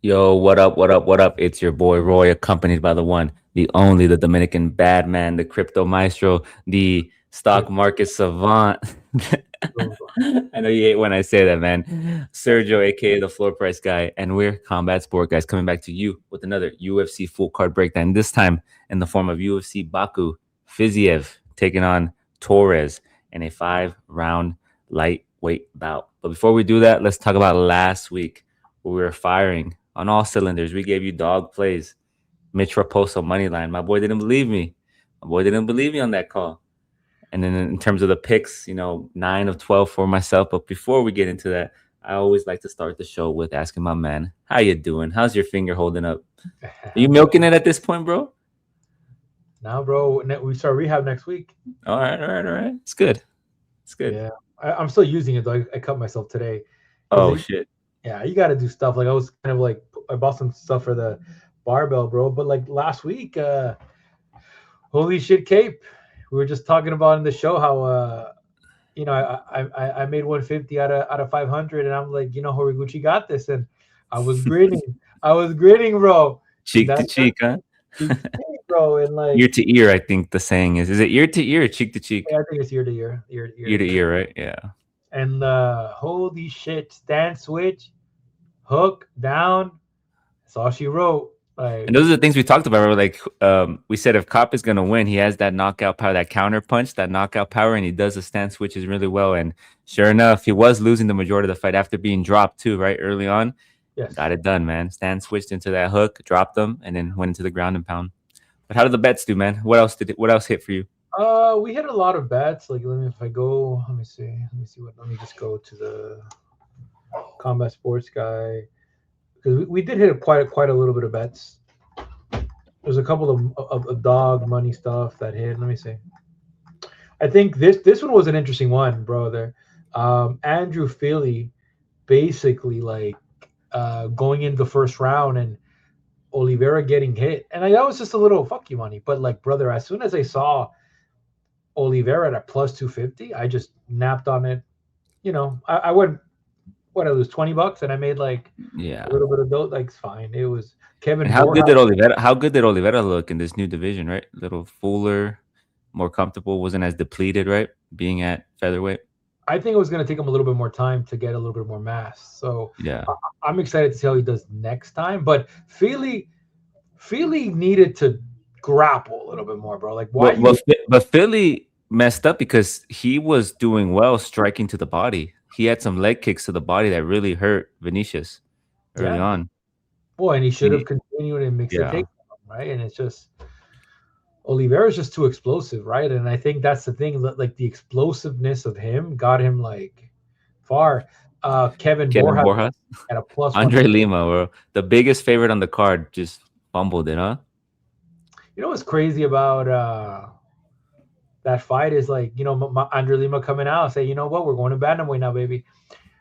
Yo, what up, what up, what up? It's your boy Roy, accompanied by the one, the only, the Dominican bad man, the crypto maestro, the Yes, stock market savant. bro. I know you hate when I say that, man. Sergio, aka the floor price guy, and we're combat sport guys coming back to you with another UFC full card breakdown, this time in the form of UFC Baku, Fiziev taking on Torres in a 5 round lightweight bout. But before we do that, let's talk about last week where we were firing on all cylinders. We gave you dog plays. Mitch Raposo money line. My boy didn't believe me. My boy didn't believe me on that call. And then in terms of the picks, 9 of 12 for myself. But before we get into that, I always like to start the show with asking my man, "How you doing? How's your finger holding up? Are you I'm doing milking it at this point, bro?" now, bro. We start rehab next week. All right, all right, all right. It's good. It's good. Yeah, I'm still using it though. I cut myself today because Oh shit. yeah, you got to do stuff. Like I was kind of like I bought some stuff for the barbell, bro. But like last week, holy shit, Cape. We were just talking about in the show how I made 150 out of 500, and I'm like, Horiguchi got this, and I was grinning. I was grinning, bro. And Cheek to that's cheek, huh? cheek to cheek, bro. And Ear like, to ear, I think the saying is. Is it ear to ear or cheek to yeah, cheek? I think it's year to year, year Ear to to year. ear, right? Yeah. And holy shit, stand switch, hook down. That's all she wrote. And Like, those are the things we talked about. Like, we said if Cop is gonna win, he has that knockout power, that counter punch, that knockout power, and he does the stance switches really well. And sure enough, he was losing the majority of the fight after being dropped too, right early on. yes. Got it done, man. Stance switched into that hook, dropped them, and then went into the ground and pound. But how did the bets do, man? What else hit for you? We hit a lot of bets. Like, let me if I go. Let me see. Let me see what. Let me just go to the combat sports guy because we did hit quite a little bit of bets. There's a couple of dog money stuff that hit. Let me see. I think this one was an interesting one, bro. There, Andrew Philly basically like going in the first round and Oliveira getting hit, and that was just a little fuck you money. But like, brother, as soon as I saw Oliveira at plus 250, I just napped on it. I went what I lose $20 and I made like a Yeah. little bit of dough. Like it's fine. It was And Kevin how good Borja. did Oliveira? How good did Oliveira look in this new division? Right, a little fuller, more comfortable, wasn't as depleted, right? Being at featherweight. I think it was going to take him a little bit more time to get a little bit more mass. So Yeah. I'm excited to see how he does next time. But Feely needed to grapple a little bit more, bro. Like why But you? but but Philly messed up because he was doing well striking to the body. He had some leg kicks to the body that really hurt Vinicius early Yeah, on. boy, and he should have He- continued and mixed the yeah, take, right? And it's just Oliveira is just too explosive, right? And I think that's the thing. Like the explosiveness of him got him like far. Kevin Kevin Borja Borjas, at a plus one. Andre Lima, bro, the biggest favorite on the card, just fumbled it, huh? You know what's crazy about that fight is like Andre Lima coming out and say, you know what, we're going to bantamweight now, baby.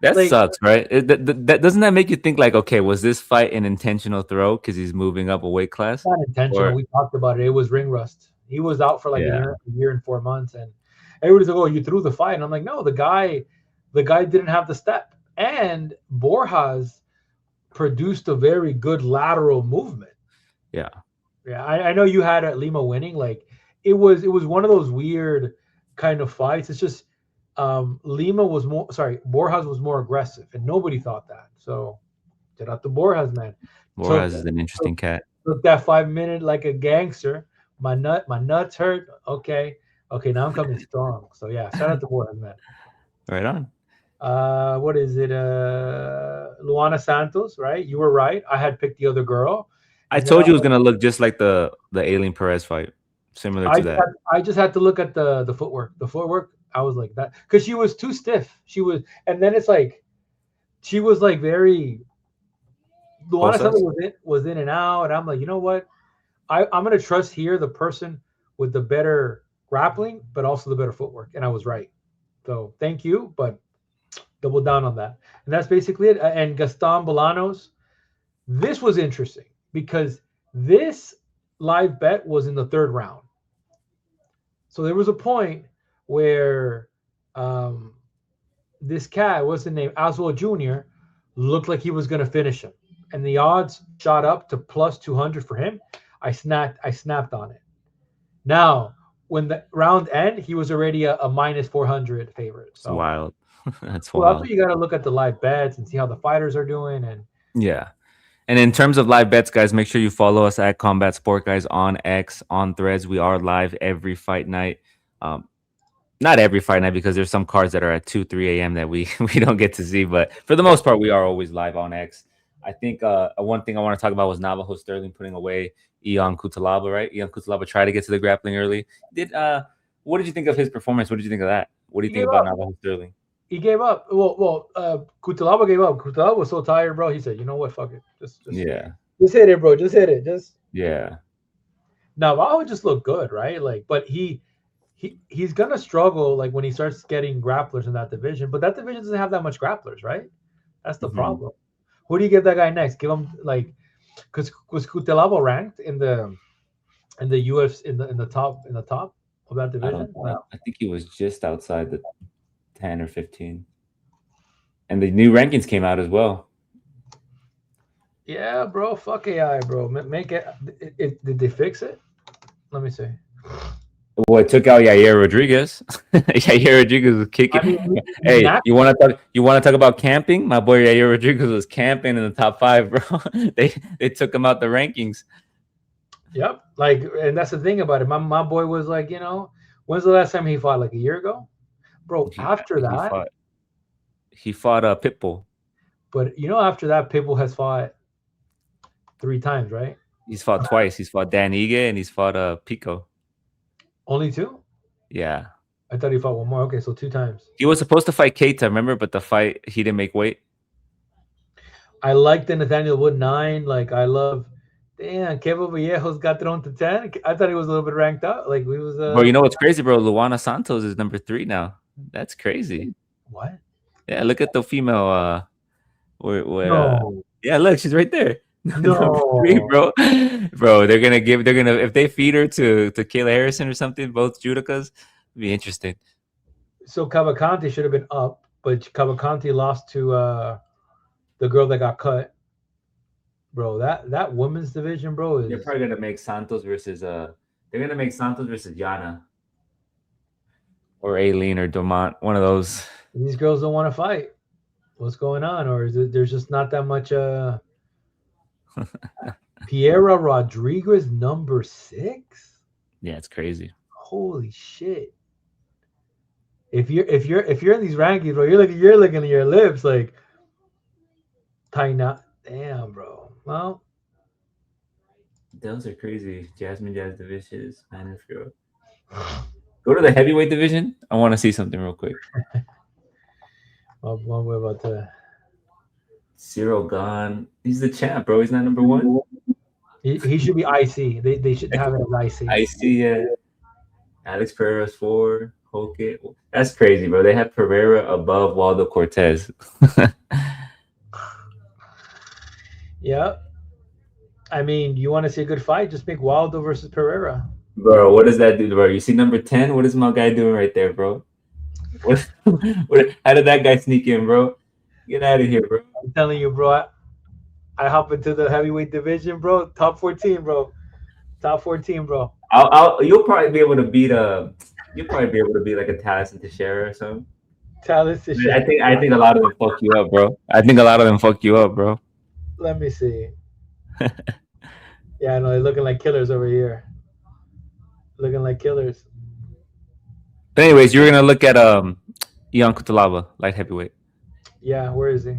That Like sucks, right? Doesn't that make you think like, okay, was this fight an intentional throw because he's moving up a weight class, not intentional. or We talked about it. It was ring rust. He was out for like yeah, a year and 4 months, and everybody's like, "Oh, you threw the fight," and I'm like, "No, the guy didn't have the step." And Borjas produced a very good lateral movement. yeah, Yeah, I know you had Lima winning. Like it was one of those weird kind of fights. It's just Lima was more sorry, Borjas was more aggressive, and nobody thought that. So shout out to Borjas, man. Took Borjas is an took, interesting cat. took that 5 minute like a gangster. My nuts hurt. Okay, okay, now I'm coming strong. So yeah, shout out to Borjas, man. Right on. What is it? Luana Santos, right? You were right. I had picked the other girl, I and then told you it was gonna look just like the Alien Perez fight, similar I to just that. had, I just had to look at the footwork. The footwork, I was like that because she was too stiff. She was, and then it's like she was like very. Luana Santos Posas. was in and out, and I'm like, you know what? I'm gonna trust here the person with the better grappling, but also the better footwork, and I was right. So thank you, but double down on that, and that's basically it. And Gaston Bolanos, this was interesting because this live bet was in the third round. So there was a point where this cat, what's the name, Oswald Jr., looked like he was going to finish him. and the odds shot up to plus 200 for him. I snapped on it. Now, when the round end, he was already a minus 400 favorite. It's So, wild. That's well, that's wild. what you got to look at the live bets and see how the fighters are doing. And Yeah. And in terms of live bets, guys, make sure you follow us at Combat Sport Guys on X, on Threads. We are live every fight night. Um, not every fight night because there's some cards that are at 2, 3 a.m. that we we don't get to see. But for the most part, we are always live on X. I think one thing I want to talk about was Navajo Sterling putting away Ion Kutalaba, right? Ion Kutalaba tried to get to the grappling early. Did What did you think of his performance? What did you think of that? What do you he think gave about up. Navajo Sterling? He gave up. Kutalaba gave up. Kutalaba was so tired, bro. He said, "You know what? Fuck it. Yeah, Just hit it, bro. Just hit it. Just." yeah. Navajo just looked good, right? Like, but he's gonna struggle like when he starts getting grapplers in that division. But that division doesn't have that much grapplers, right? That's the Hmm. problem. Who do you give that guy next? Give him like, because was Kutelaba ranked in the UFC in the top of that division? I don't. I think he was just outside the 10 or 15. And the new rankings came out as well. Yeah, bro. Fuck AI, bro. Make it. Did they fix it? Let me see. Well, it took out Yair Rodriguez. Yair Rodriguez was I kicking. mean, Hey, Nat. you want to talk about camping? My boy Yair Rodriguez was camping in the top five, bro. They took him out the rankings. Yep. Like, and that's the thing about it. My boy was like, when's the last time he fought? Like a year ago, bro. I After think that, he fought Pitbull. but after that, Pitbull has fought 3 times, right? He's fought twice. He's fought Dan Ige and he's fought Pico. Only two? Yeah. I thought he fought one more. Okay, so 2 times. He was supposed to fight Keita, remember? But the fight he didn't make weight. I like the Nathaniel Wood 9. Like, I love. Damn, Kevin Vallejos got thrown to 10. I thought he was a little bit ranked up. Like, we was Bro, you know what's crazy, bro? Luana Santos is number 3 now. That's crazy. what? Yeah, look at the female where No, yeah, look, she's right there. Number 3, no. bro. Bro, they're gonna if they feed her to Kayla Harrison or something, both Judicas, it'd be interesting. So Cavalcante should have been up, but Cavalcante lost to the girl that got cut. Bro, that women's division, bro, They're is probably gonna make Santos versus they're gonna make Santos versus Yana or Aileen or Domont, one of those. these girls don't want to fight. What's going on? Or is it there's just not that much Piera Rodriguez number 6? Yeah, it's crazy. Holy shit. If you're in these rankings, bro, you're looking at your lips like Taina. Damn, bro. Well, Those are crazy. Jasmine Jazz Divisions, man. Go to the heavyweight division. I want to see something real quick. one way about to. Cyril gone. He's the champ, bro. He's not number 1. He should be IC. They should have it as IC. I see it. Alex Pereira's 4. Okay, that's crazy, bro. They have Pereira above Waldo Cortez. Yeah. I mean, you want to see a good fight? Just make Waldo versus Pereira. Bro, what does that do, bro? You see number 10? What is my guy doing right there, bro? How did that guy sneak in, bro? Get out of here, bro. I'm telling you, bro. I hop into the heavyweight division, bro. Top 14, bro. Top 14, bro. You'll probably be able to beat you'll probably be able to beat like a Taliesin Teixeira or something. Taliesin. I think a lot of them fuck you up, bro. I think a lot of them fuck you up, bro. Let me see. Yeah, I know they're looking like killers over here. Looking like killers. But anyways, you're gonna look at Ion Cutelaba, light heavyweight. Yeah, where is he?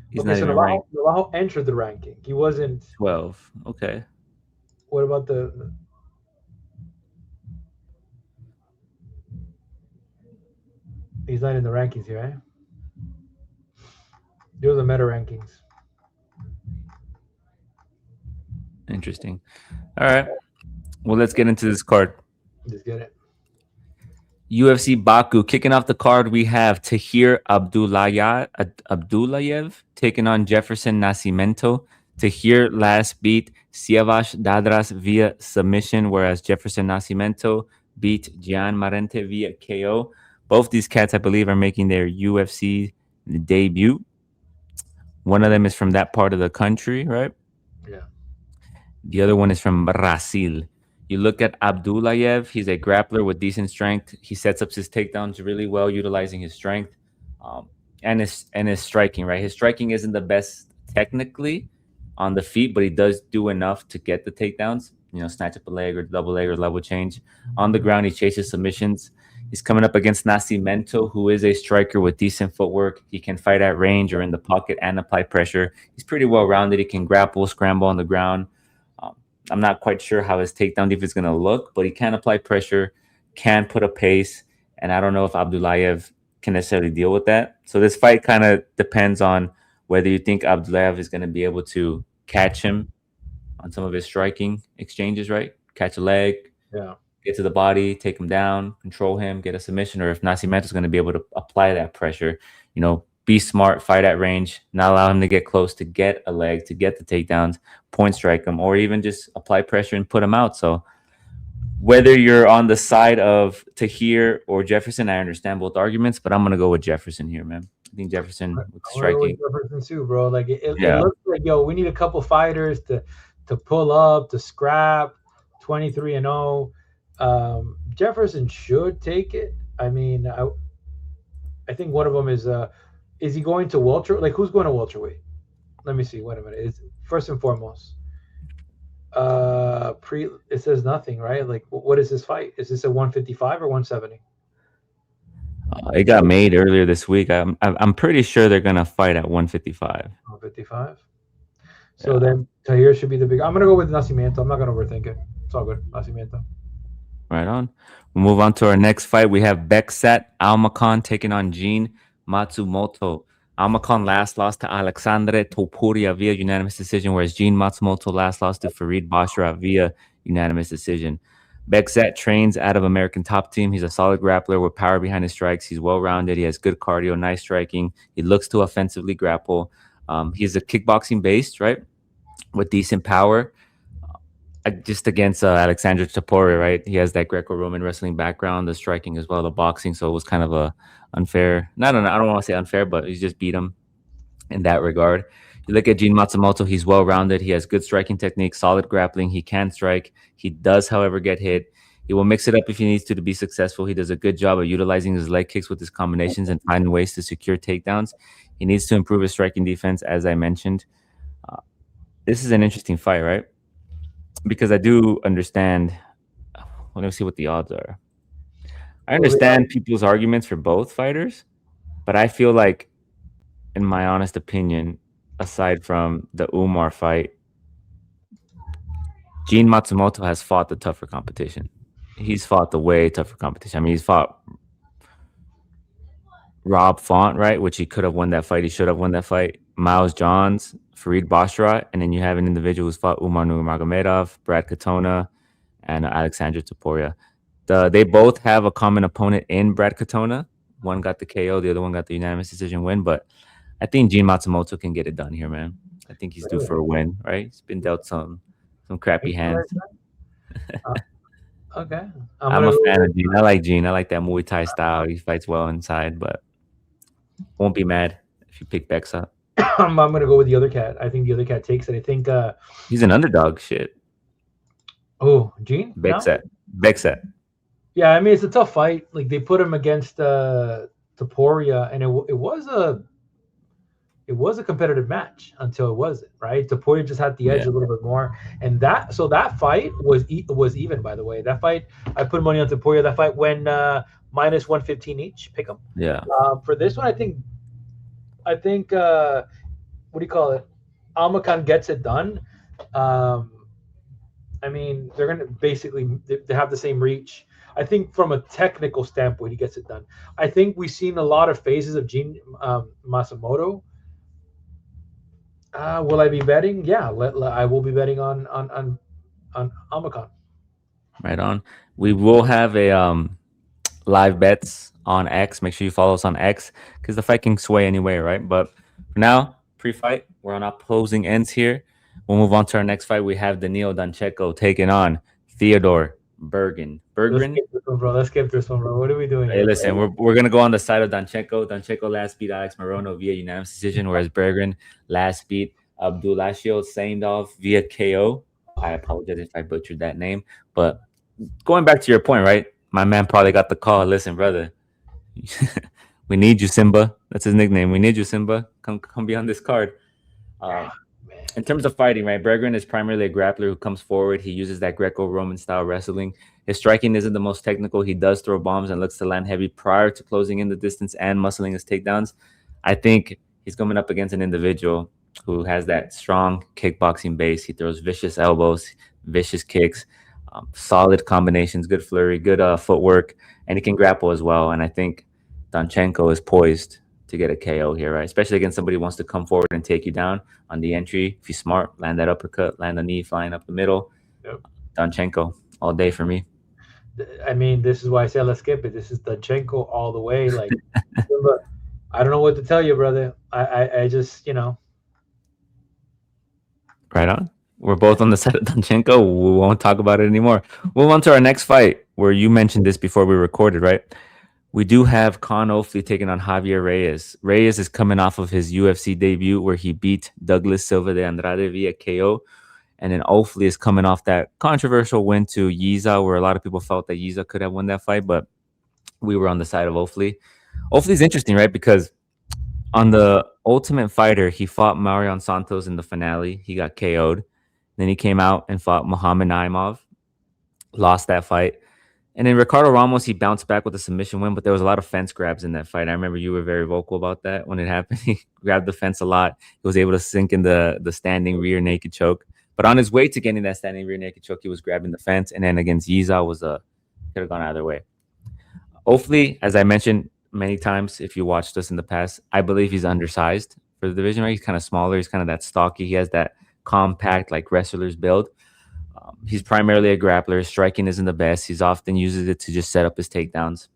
He's Okay, not so even ranked. Navajo entered the ranking. He wasn't. 12. Okay. What about the? He's not in the rankings here, right? Those are the meta rankings. Interesting. All right. Well, let's get into this card. Just get it. UFC Baku kicking off the card. We have Tahir Abdullayev taking on Jefferson Nascimento. Tahir last beat Siavash Dadras via submission, whereas Jefferson Nascimento beat Gian Marente via KO. Both these cats, I believe, are making their UFC debut. One of them is from that part of the country, right? Yeah. The other one is from Brazil. You look at Abdullayev, he's a grappler with decent strength. He sets up his takedowns really well, utilizing his strength um, and his striking, right? His striking isn't the best technically on the feet, but he does do enough to get the takedowns, snatch up a leg or double leg or level change. On the ground, he chases submissions. He's coming up against Nascimento, who is a striker with decent footwork. He can fight at range or in the pocket and apply pressure. He's pretty well rounded. He can grapple, scramble on the ground. Um, I'm not quite sure how his takedown defense is going to look, but he can apply pressure, can put a pace, and I don't know if Abdullayev can necessarily deal with that. So this fight kind of depends on whether you think Abdullayev is going to be able to catch him on some of his striking exchanges, right? Catch a leg, Yeah. get to the body, take him down, control him, get a submission, or if Nascimento is going to be able to apply that pressure, be smart, fight at range, not allow him to get close to get a leg, to get the takedowns, point strike him, or even just apply pressure and put him out. So whether you're on the side of Tahir or Jefferson, I understand both arguments, but I'm going to go with Jefferson here, man. I think Jefferson with the I want to go with striking. Jefferson too, bro. Like it Yeah. looks like, yo, we need a couple fighters to pull up, to scrap. 23-0. Jefferson should take it. I mean, I think one of them is he going to welter? Like who's going to welterweight? Let me see. Wait a minute. Is first and foremost, pre it says nothing, right? Like what is this fight? Is this a 155 or 170? It got made earlier this week. I'm pretty sure they're going to fight at 155. 155. So Yeah. then Tahir should be the big. I'm gonna go with Nascimento. I'm not gonna overthink it. It's all good. Nascimento. Right on. We'll move on to our next fight. We have Beksat Almakhan taking on Gene Matsumoto. Almakhan last lost to Alexandre Topuria via unanimous decision, whereas Gene Matsumoto last lost to Farid Bashra via unanimous decision. Beksat trains out of American Top Team. He's a solid grappler with power behind his strikes. He's well-rounded. He has good cardio, nice striking. He looks to offensively grapple. He's a kickboxing based, right, with decent power just against Alexander Topuria, right? He has that Greco-Roman wrestling background, the striking as well, the boxing. So it was kind of a unfair. Not, I don't want to say unfair, but he just beat him in that regard. You look at Gene Matsumoto; he's well-rounded. He has good striking technique, solid grappling. He can strike. He does, however, get hit. He will mix it up if he needs to be successful. He does a good job of utilizing his leg kicks with his combinations and finding ways to secure takedowns. He needs to improve his striking defense, as I mentioned. Uh, this is an interesting fight, right? Because I do understand. Let me see what the odds are. I Well, understand people's arguments for both fighters, but I feel like, in my honest opinion, aside from the Umar fight, Gene Matsumoto has fought the tougher competition. He's fought the way tougher competition. I mean, he's fought Rob Font, right? Which he could have won that fight. He should have won that fight. Miles Johns, Farid Bashra, and then you have an individual who's fought Umar Nurmagomedov, Brad Katona, and Alexandra Topuria. They both have a common opponent in Brad Katona. One got the KO, the other one got the unanimous decision win. But I think Gene Matsumoto can get it done here, man. I think he's due for a win, right? He's been dealt some crappy hands. okay. I'm I'm gonna a go fan with, of Gene. I like Gene. I like that Muay Thai style. He fights well inside, but won't be mad if you pick Bex up. I'm gonna go with the other cat. I think the other cat takes it. I think He's an underdog. Shit. oh Gene? No? Bexat. Bexat. Yeah, I mean it's a tough fight. Like they put him against Topuria, and it was a competitive match until it wasn't, right? Topuria just had the edge Yeah. a little bit more, and that fight was even. By the way, that fight I put money on Topuria. That fight went minus 115 each. Pick them. Yeah. For this one, I think what do you call it? Almacan gets it done. Um, I mean, they're gonna basically they have the same reach. I think from a technical standpoint, he gets it done. I think we've seen a lot of phases of Gene Masamoto. Will I be betting? Yeah, I will be betting on Almacan. Right on. We will have a live bets on X. Make sure you follow us on X because the fight can sway anyway, right? But for now, pre-fight, we're on opposing ends here. We'll move on to our next fight. We have Danilo Dancheco taking on Theodore Let's Bergren. skip this one, bro. Let's skip this one, bro. What are we doing Hey, here, listen, bro? we're gonna go on the side of Danchenko. Danchenko last beat Alex Morono via unanimous decision, whereas Bergren last beat Abdulashio Saindov via KO. I apologize if I butchered that name, but going back to your point, right? My man probably got the call. Listen, brother, we need you, Simba. That's his nickname. We need you, Simba. Come be on this card. Ah, Um, man. in terms of fighting, right? Bergren is primarily a grappler who comes forward. He uses that Greco-Roman style wrestling. His striking isn't the most technical. He does throw bombs and looks to land heavy prior to closing in the distance and muscling his takedowns. I think he's coming up against an individual who has that strong kickboxing base. He throws vicious elbows, vicious kicks, solid combinations, good flurry, good footwork, and he can grapple as well. And I think Danchenko is poised to get a KO here, right? Especially against somebody who wants to come forward and take you down on the entry. If you're smart, land that uppercut, land a knee flying up the middle. Yep. Danchenko all day for me. I mean, this is why I said let's skip it. This is Danchenko all the way. Like, Simba, I don't know what to tell you, brother. I just, Right on. We're both on the side of Danchenko. We won't talk about it anymore. Move on to our next fight, where you mentioned this before we recorded, right? We do have Con Ofley taking on Javier Reyes. Reyes is coming off of his UFC debut where he beat Douglas Silva de Andrade via KO. And then Ofley is coming off that controversial win to Yiza, where a lot of people felt that Yiza could have won that fight, but we were on the side of Ofley. Ofley's interesting, right? Because on the Ultimate Fighter, he fought Marion Santos in the finale. He got KO'd. Then he came out and fought Muhammad Naimov, lost that fight. And then Ricardo Ramos, he bounced back with a submission win, but there was a lot of fence grabs in that fight. I remember you were very vocal about that when it happened. He grabbed the fence a lot. He was able to sink in the standing rear naked choke. But on his way to getting that standing rear naked choke, he was grabbing the fence. And then against Yiza was could have gone either way. Hopefully, as I mentioned many times, if you watched us in the past, I believe he's undersized for the division, right? He's kind of smaller. He's kind of that stocky. He has that compact, like wrestlers build. He's primarily a grappler. His striking isn't the best. He's often uses it to just set up his takedowns.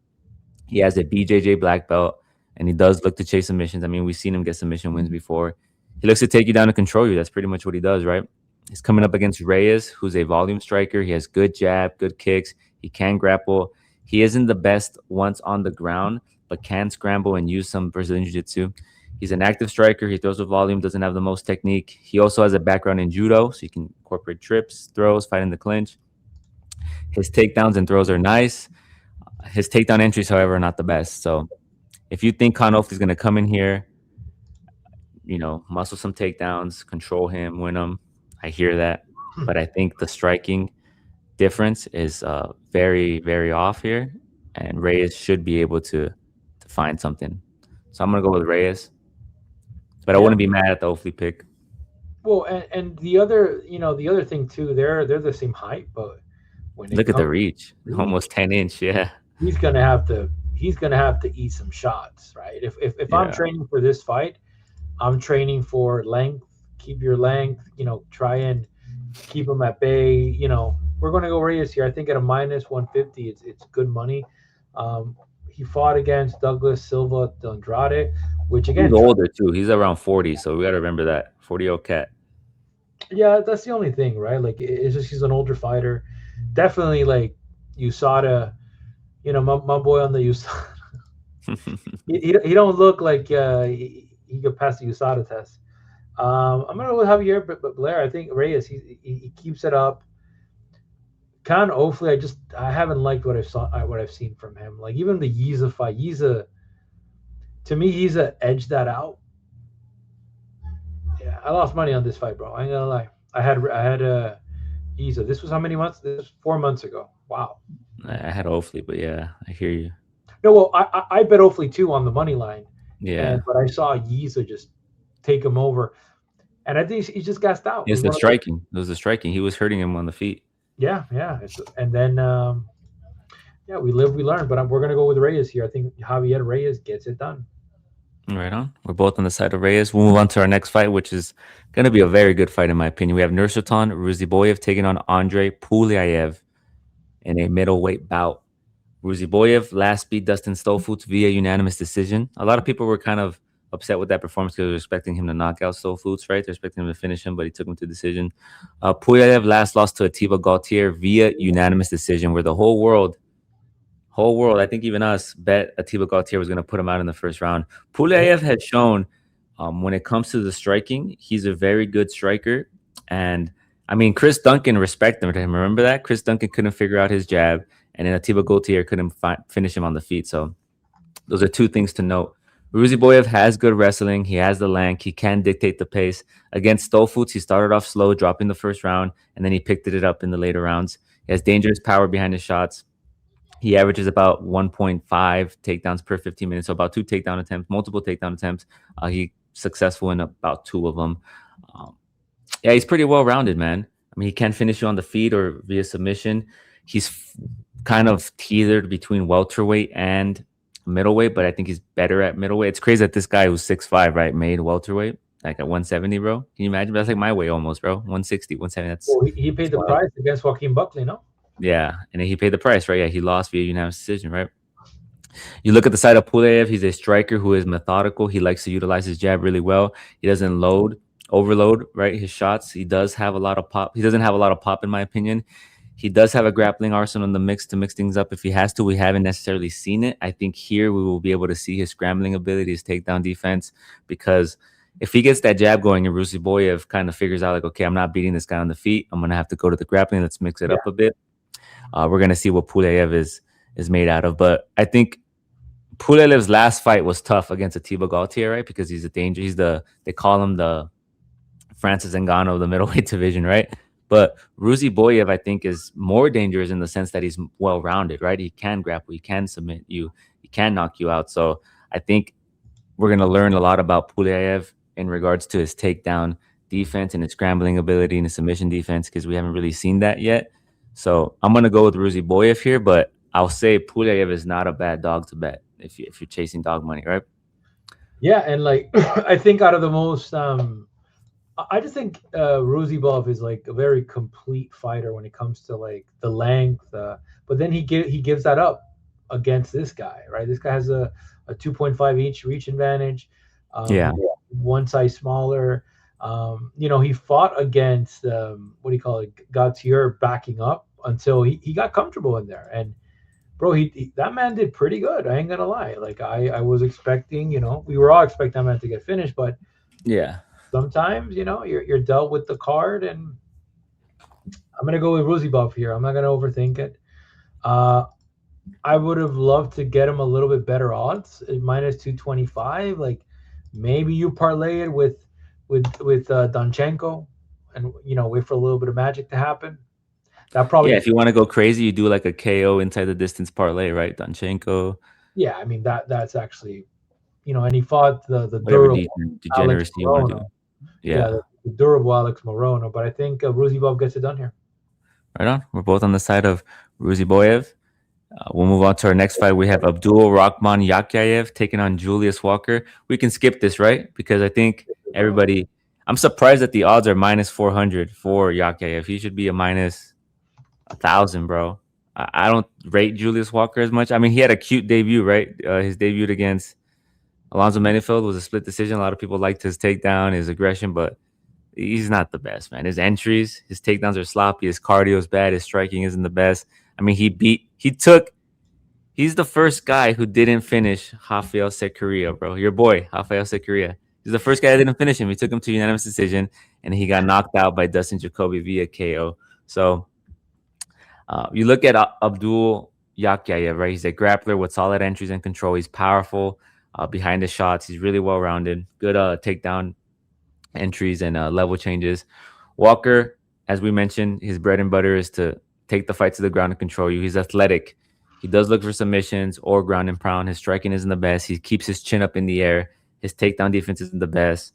He has a BJJ black belt, and he does look to chase submissions. I mean, we've seen him get submission wins before. He looks to take you down and control you. That's pretty much what he does, right? He's coming up against Reyes, who's a volume striker. He has good jab, good kicks. He can grapple. He isn't the best once on the ground, but can scramble and use some Brazilian Jiu-Jitsu. He's an active striker. He throws with volume, doesn't have the most technique. He also has a background in judo, so he can incorporate trips, throws, fight in the clinch. His takedowns and throws are nice. His takedown entries, however, are not the best. So if you think Konoff is going to come in here, muscle some takedowns, control him, win him, I hear that. But I think the striking difference is very, very off here, and Reyes should be able to find something. So I'm gonna go with Reyes, but I yeah. wouldn't be mad at the Oakley pick. Well, and the other thing too, they're the same height, but when it Look at the comes reach, to reach, almost 10 inch. Yeah, he's gonna have to eat some shots, right? If I'm yeah. training for this fight, I'm training for length. Keep your length. Try and keep them at bay. We're going to go Reyes here. I think at a minus 150, it's good money. He fought against Douglas Silva de Andrade, which He's again, older too. He's around 40, so we got to remember that 40-year-old cat. yeah, that's the only thing, right? Like it's just he's an older fighter. Definitely like USADA. My boy on the USADA. He don't look like he could pass the USADA test. I'm gonna go with Javier, but Blair. I think Reyes. He keeps it up. Khan Ofley. I haven't liked what I've seen from him. Like even the Yiza fight. Yiza, to me, Yiza edged that out. Yeah, I lost money on this fight, bro. I ain't gonna lie. I had Yiza. This was how many months? This was 4 months ago. Wow. I had Oakley, but yeah, I hear you. No, well, I bet Ofley too on the money line, Yeah, but I saw Yiza just take him over, and I think he just gassed out. It it's was the one of those. striking. It was the striking. He was hurting him on the feet. Yeah, yeah. And then yeah, we live, we learn. But we're gonna go with Reyes here. I think Javier Reyes gets it done. Right on. We're both on the side of Reyes. We'll move on to our next fight, which is going to be a very good fight, in my opinion. We have Nursultan Ruziboyev taking on Andrei Pulyaev in a middleweight bout. Ruziboyev last beat Dustin Stolfutz via unanimous decision. A lot of people were kind of upset with that performance because they're expecting him to knock out Soul Foods, right? They're expecting him to finish him, but he took him to decision. Pulev last lost to Atiba Gautier via unanimous decision, where the whole world, I think even us, bet Atiba Gautier was going to put him out in the first round. Pulev had shown when it comes to the striking, he's a very good striker. And I mean, Chris Duncan respected him. Remember that? Chris Duncan couldn't figure out his jab, and then Atiba Gautier couldn't finish him on the feet. So those are two things to note. Ruziboyev has good wrestling. He has the length. He can dictate the pace. Against Stolfutz, he started off slow, dropping the first round, and then he picked it up in the later rounds. He has dangerous power behind his shots. He averages about 1.5 takedowns per 15 minutes, so about 2 takedown attempts, multiple takedown attempts. He successful in about 2 of them. Um, yeah, he's pretty well rounded, man. I mean, he can finish you on the feet or via submission. He's kind of teetered between welterweight and middleweight, but I think he's better at middleweight. It's crazy that this guy who's 6'5", right, made welterweight like at 170, bro. Can you imagine? That's like my weight almost, bro. 160, 170. Well, he paid That's the wild. price against Joaquin Buckley, no? Yeah, and then he paid the price, right? Yeah, he lost via unanimous decision, right? You look at the side of Pulev, he's a striker who is methodical. He likes to utilize his jab really well. He doesn't overload, right? His shots. He does have a lot of pop. He doesn't have a lot of pop, in my opinion. He does have a grappling arsenal in the mix to mix things up if he has to. We haven't necessarily seen it. I think here we will be able to see his scrambling ability, his takedown defense, because if he gets that jab going and Ruziboyev kind of figures out like, okay, I'm not beating this guy on the feet. I'm going to have to go to the grappling. Let's mix it up a bit. We're going to see what Pulev is made out of. But I think Pulev's last fight was tough against Atiba Gautier, right? Because he's a danger. They call him the Francis Ngannou of the middleweight division, right? But Ruziboyev, I think, is more dangerous in the sense that he's well-rounded, right? He can grapple, he can submit you, he can knock you out. So I think we're going to learn a lot about Pulev in regards to his takedown defense and his scrambling ability and his submission defense because we haven't really seen that yet. So I'm going to go with Ruziboyev here, but I'll say Pulev is not a bad dog to bet if you're chasing dog money, right? Yeah, and like I think out of the most I just think Ruzibov is like a very complete fighter when it comes to like the length, but then he gives that up against this guy, right? This guy has a 2.5 inch reach advantage, Yeah. one size smaller. He fought against what do you call it, Gautier backing up until he got comfortable in there, and bro, that man did pretty good. I ain't gonna lie. Like I was expecting, we were all expecting that man to get finished, but Yeah. sometimes you're dealt with the card, and I'm gonna go with Ruzibov here. I'm not gonna overthink it. I would have loved to get him a little bit better odds, minus 225. Like maybe you parlay it with Donchenko, and wait for a little bit of magic to happen. That probably, Yeah, if you want to go crazy, you do like a KO inside the distance parlay, right? Donchenko, yeah. I mean that's actually, and he fought the whatever durable Alex degeneracy you want to Morono. do. Yeah, Yeah. the durable Alex Morono. But I think Ruzibov gets it done here. Right on. We're both on the side of Ruziboyev. We'll move on to our next fight. We have Abdul Rahman Yakyayev taking on Julius Walker. We can skip this, right? Because I think everybody. I'm surprised that the odds are minus 400 for Yakyayev. He should be a minus 1,000, bro. I don't rate Julius Walker as much. I mean, he had a cute debut, right? His debut against Alonzo Menifeld was a split decision. A lot of people liked his takedown, his aggression, but he's not the best, man. His entries, his takedowns are sloppy. His cardio is bad. His striking isn't the best. I mean, he's the first guy who didn't finish Rafael Sequeira, bro. Your boy, Rafael Sequeira. He's the first guy that didn't finish him. He took him to unanimous decision, and he got knocked out by Dustin Jacoby via KO. So you look at Abdul Yakyayev, right? He's a grappler with solid entries and control. He's powerful behind the shots. He's really well-rounded. Good takedown entries and level changes. Walker, as we mentioned, his bread and butter is to take the fight to the ground and control you. He's athletic. He does look for submissions or ground and pound. His striking isn't the best. He keeps his chin up in the air. His takedown defense isn't the best.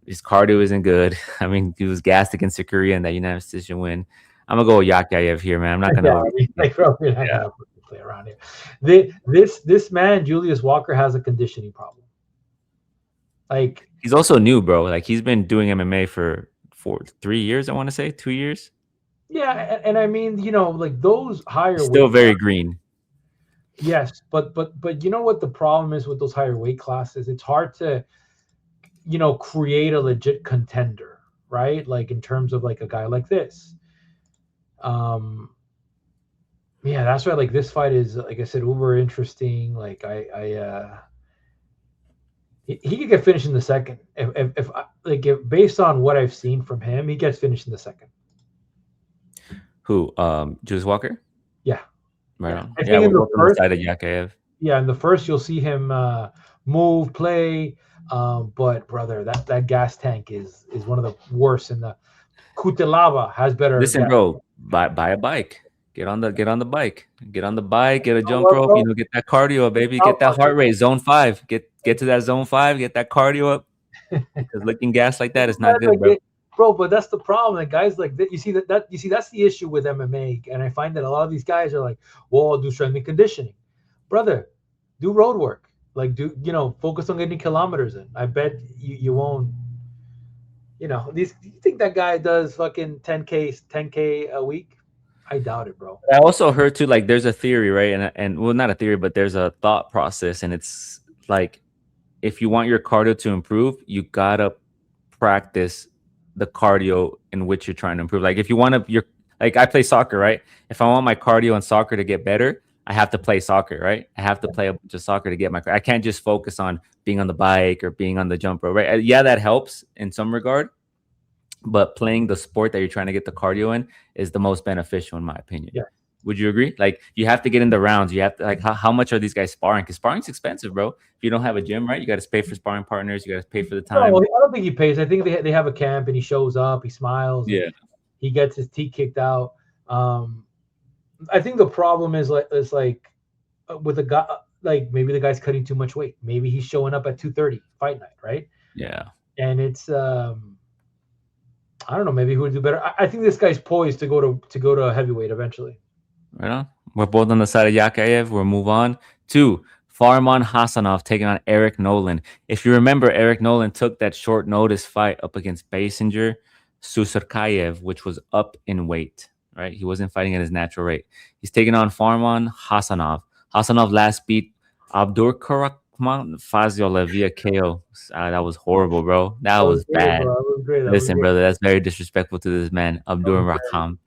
His cardio isn't good. I mean, he was gassed against Korea in that unanimous decision win. I'm gonna go with Yakyayev here, man. I'm not gonna. Yeah, I mean, like, bro, you're not gonna play around here. This man, Julius Walker, has a conditioning problem. Like He's also new, bro. Like he's been doing MMA for 3 years. I want to say 2 years. yeah, and I mean, like those higher He's still weight very green. Yes, but you know what the problem is with those higher weight classes? It's hard to, create a legit contender, right? Like in terms of like a guy like this. Um, yeah, that's why like this fight is, like I said, uber interesting. Like he could get finished in the second. If based on what I've seen from him, he gets finished in the second. Who? Juice Walker? Yeah, Right yeah. on. I Yeah, think we're in the both on the first, side of Yakayev. yeah, in the first you'll see him move, play. But brother, that gas tank is one of the worst. And the Kutelava has better Listen, gas. bro, buy a bike. Get on the bike. Get on the bike, get a You know jump what, rope, bro? get that cardio, baby. Get that I'll heart rate, zone 5. Get to that zone 5, get that cardio up because looking gas like that is not good, like bro. bro, but that's the problem. Like guys like that, you see that's the issue with MMA, and I find that a lot of these guys are like, "Well, I'll do strength and conditioning," brother. Do road work. Like focus on getting kilometers in. I bet you won't. These. You think that guy does fucking 10K a week? I doubt it, bro. I also heard too, like there's a theory, right? And well, not a theory, but there's a thought process, and it's like if you want your cardio to improve, you gotta practice the cardio in which you're trying to improve. Like if you want to, you're like I play soccer, right? If I want my cardio and soccer to get better, I have to play soccer, right? I have to play a bunch of soccer to get my. I can't just focus on being on the bike or being on the jump rope, right? Yeah, that helps in some regard, but playing the sport that you're trying to get the cardio in is the most beneficial, in my opinion. Yeah. Would you agree? Like you have to get in the rounds. You have to like how much are these guys sparring? Because sparring's expensive, bro. If you don't have a gym, right? You got to pay for sparring partners. You got to pay for the No, time. I don't think he pays. I think they have a camp, and he shows up, he smiles, and Yeah, he gets his teeth kicked out. Um, I think the problem is like with a guy, like maybe the guy's cutting too much weight. Maybe he's showing up at 2:30 fight night, right? yeah. And it's I don't know, maybe who would do better. I think this guy's poised to go to heavyweight eventually. Right on. We're both on the side of Yakayev. We'll move on to Farman Hasanov taking on Eric Nolan. If you remember, Eric Nolan took that short notice fight up against Basinger Susurkayev, which was up in weight, right? He wasn't fighting at his natural rate. He's taking on Farman Hasanov. Hasanov last beat Abdurkarakman Faziola via KO. That was horrible, bro. That That was was great, bad. bro. That was great. That was Listen, great. brother, that's very disrespectful to this man, That Abdur was great. Rakam.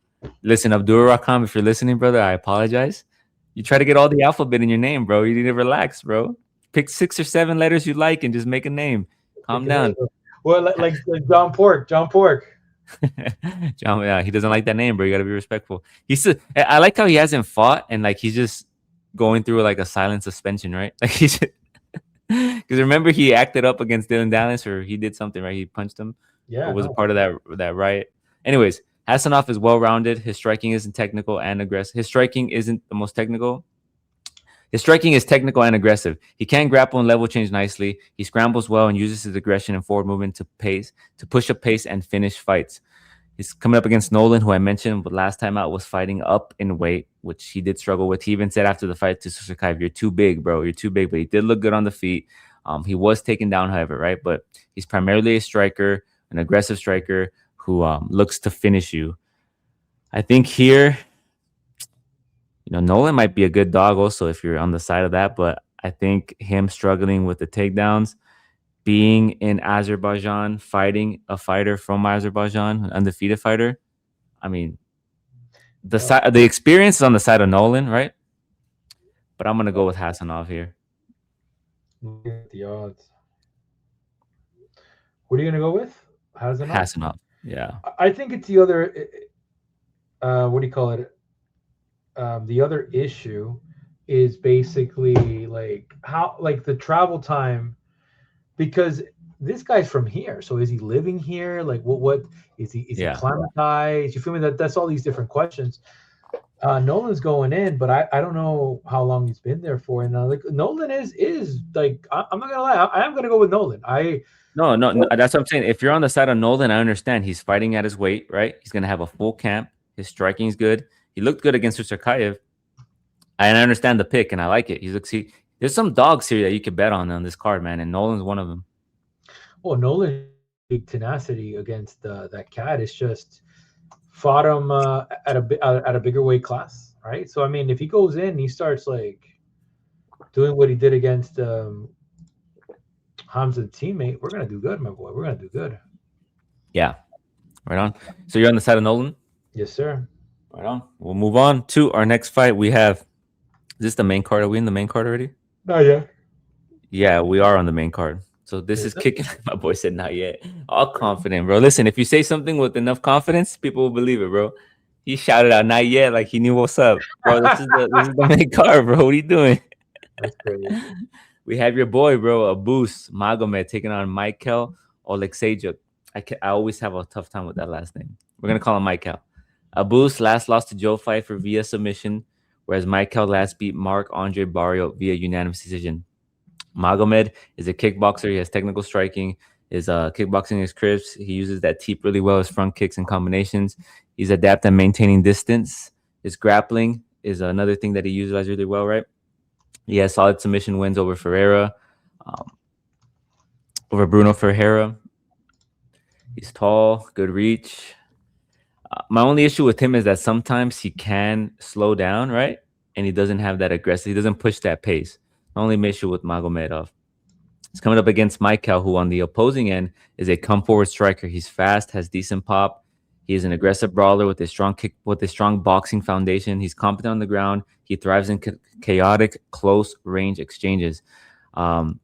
Listen, Abdur Rakam, if you're listening, brother, I apologize. You try to get all the alphabet in your name, bro. You need to relax, bro. Pick 6 or 7 letters you like and just make a name. Pick Calm a name. down. Well, like John Pork. John Pork. John, yeah, he doesn't like that name, bro. You gotta be respectful. I like how he hasn't fought and like he's just going through like a silent suspension, right? Like he's because remember he acted up against Dylan Dallas or he did something, right? He punched him or Yeah, was a no. part of that riot. Anyways, Hassanov is well rounded. His striking isn't technical and aggressive. His striking isn't the most technical. His striking is technical and aggressive. He can grapple and level change nicely. He scrambles well and uses his aggression and forward movement to push up pace and finish fights. He's coming up against Nolan, who I mentioned, but last time out was fighting up in weight, which he did struggle with. He even said after the fight to Susukai, "You're too big, bro. You're too big." But he did look good on the feet. He was taken down, however, right? But he's primarily a striker, an aggressive striker who looks to finish you. I think here, Nolan might be a good dog also if you're on the side of that, but I think him struggling with the takedowns, being in Azerbaijan, fighting a fighter from Azerbaijan, an undefeated fighter. I mean, the experience is on the side of Nolan, right? But I'm gonna go with Hassanov here. Looking at the odds. What are you gonna go with? Hazanov? Hassanov, yeah, I think it's the other. What do you call it? The other issue is basically like how like the travel time, because this guy's from here. So is he living here? Like what is he yeah. climatized? You feel me? That's all these different questions. Nolan's going in, but I don't know how long he's been there for. And like Nolan is like I'm not gonna lie, I am gonna go with Nolan. No, no, no, that's what I'm saying. If you're on the side of Nolan, I understand he's fighting at his weight, right? He's gonna have a full camp. His striking's good. He looked good against Sarkayev. And I understand the pick, and I like it. There's some dogs here that you could bet on this card, man, and Nolan's one of them. Well, Nolan tenacity against that cat is just fought him at a bigger weight class, right? So I mean, if he goes in, he starts like doing what he did against Hamza's teammate, we're gonna do good, my boy. We're gonna do good. Yeah, right on. So you're on the side of Nolan. Yes, sir. Right on. We'll move on to our next fight. We have. Is this the main card? Are we in the main card already? Oh yeah. Yeah, we are on the main card. So this is Yes, sir. kicking. My boy said not yet. All confident, bro. Listen, if you say something with enough confidence, people will believe it, bro. He shouted out not yet, like he knew what's up, bro. This is the main card, bro. What are you doing? That's crazy. We have your boy, bro, Abus Magomed taking on Michael Oleksiejczuk. I always have a tough time with that last name. We're gonna call him Michael. Abus last lost to Joe Pfeiffer via submission, whereas Michael last beat Mark Andre Barrio via unanimous decision. Magomed is a kickboxer. He has technical striking. His kickboxing is crisp. He uses that teep really well. His front kicks and combinations. He's adept at maintaining distance. His grappling is another thing that he utilizes really well, right? He has solid submission wins over Ferreira, um, over Bruno Ferreira. He's tall, good reach. My only issue with him is that sometimes he can slow down, right? And he doesn't have that aggressive. He doesn't push that pace. My only issue with Magomedov. He's coming up against Michael, who on the opposing end is a come forward striker. He's fast, has decent pop. He is an aggressive brawler with a strong kick, with a strong boxing foundation. He's competent on the ground. He thrives in chaotic, close range exchanges. Um,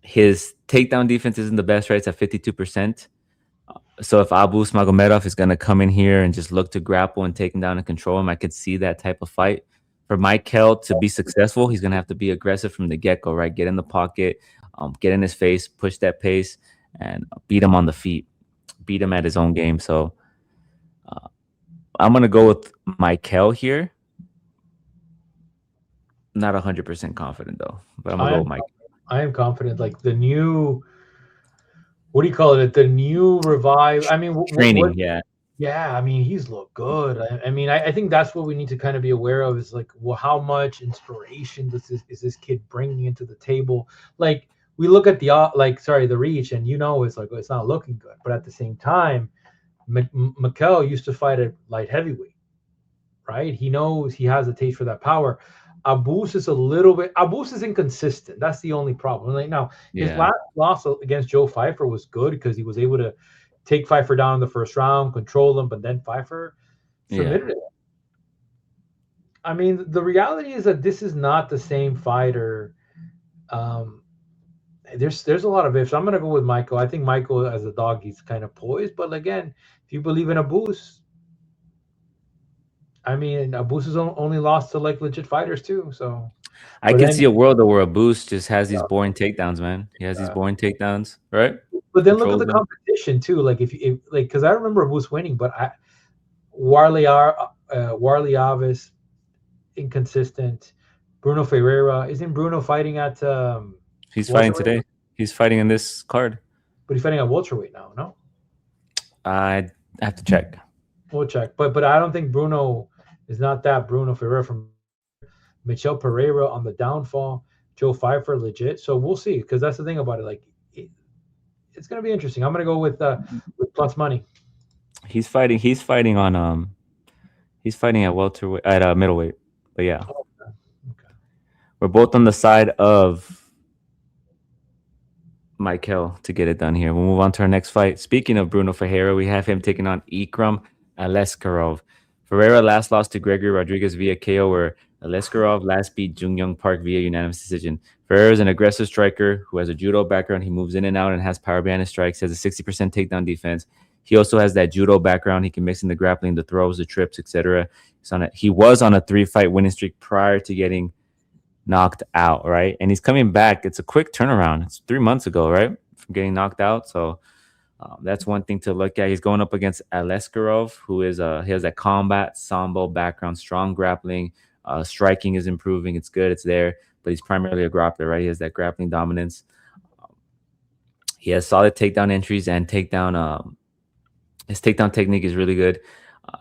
his takedown defense isn't the best, right? It's at 52%. So if Abus Magomedov is going to come in here and just look to grapple and take him down and control him, I could see that type of fight. For Michael to be successful, he's going to have to be aggressive from the get-go, right? Get in the pocket, get in his face, push that pace, and beat him on the feet, beat him at his own game. So I'm going to go with Michael here. Not 100% confident, though, but I'm going to go with Mike. I am confident. Like the new, what do you call it? The new revive. I mean, Training, yeah. Yeah, I mean, he's looked good. I mean, I think that's what we need to kind of be aware of is like, well, how much inspiration is this kid bringing into the table? Like, we look at the the reach, and it's like it's not looking good. But at the same time, Mikel used to fight at light heavyweight, right? He knows he has a taste for that power. Abus is inconsistent. That's the only problem. Like now, his last loss against Joe Pfeiffer was good because he was able to take Pfeiffer down in the first round, control him, but then Pfeiffer submitted it. I mean, the reality is that this is not the same fighter. There's a lot of ifs. I'm going to go with Michael. I think Michael, as a dog, he's kind of poised. But again, if you believe in Abus, I mean, Abus has only lost to like legit fighters too. So I can see a world where Abus just has these boring takedowns, man. He has these boring takedowns, right? But then look at the competition too. Like if because I remember Abus winning, but Warley Alves inconsistent. Bruno Ferreira, isn't Bruno fighting at? He's fighting today. He's fighting in this card. But he's fighting at welterweight now. No, I have to check. We'll check. But I don't think Bruno is not that Bruno Ferreira from Michel Pereira on the downfall. Joe Pfeiffer legit. So we'll see, because that's the thing about it. Like it's gonna be interesting. I'm gonna go with plus money. He's fighting on he's fighting at welterweight at middleweight. But yeah. Okay. We're both on the side of Michael to get it done here. We'll move on to our next fight. Speaking of Bruno Ferreira, we have him taking on Ikram Aleskarov. Ferreira last lost to Gregory Rodriguez via KO, where Aleskarov last beat Jung Young Park via unanimous decision. Ferreira is an aggressive striker who has a judo background. He moves in and out and has power behind his strikes. He has a 60% takedown defense. He also has that judo background. He can mix in the grappling, the throws, the trips, etc. He was on a 3-fight winning streak prior to getting knocked out, right? And he's coming back. It's a quick turnaround. It's 3 months ago, right, from getting knocked out. So that's one thing to look at. He's going up against Aleskarov, who is he has that combat sambo background, strong grappling, striking is improving. It's good. It's there, but he's primarily a grappler, right? He has that grappling dominance. He has solid takedown entries and takedown. His takedown technique is really good.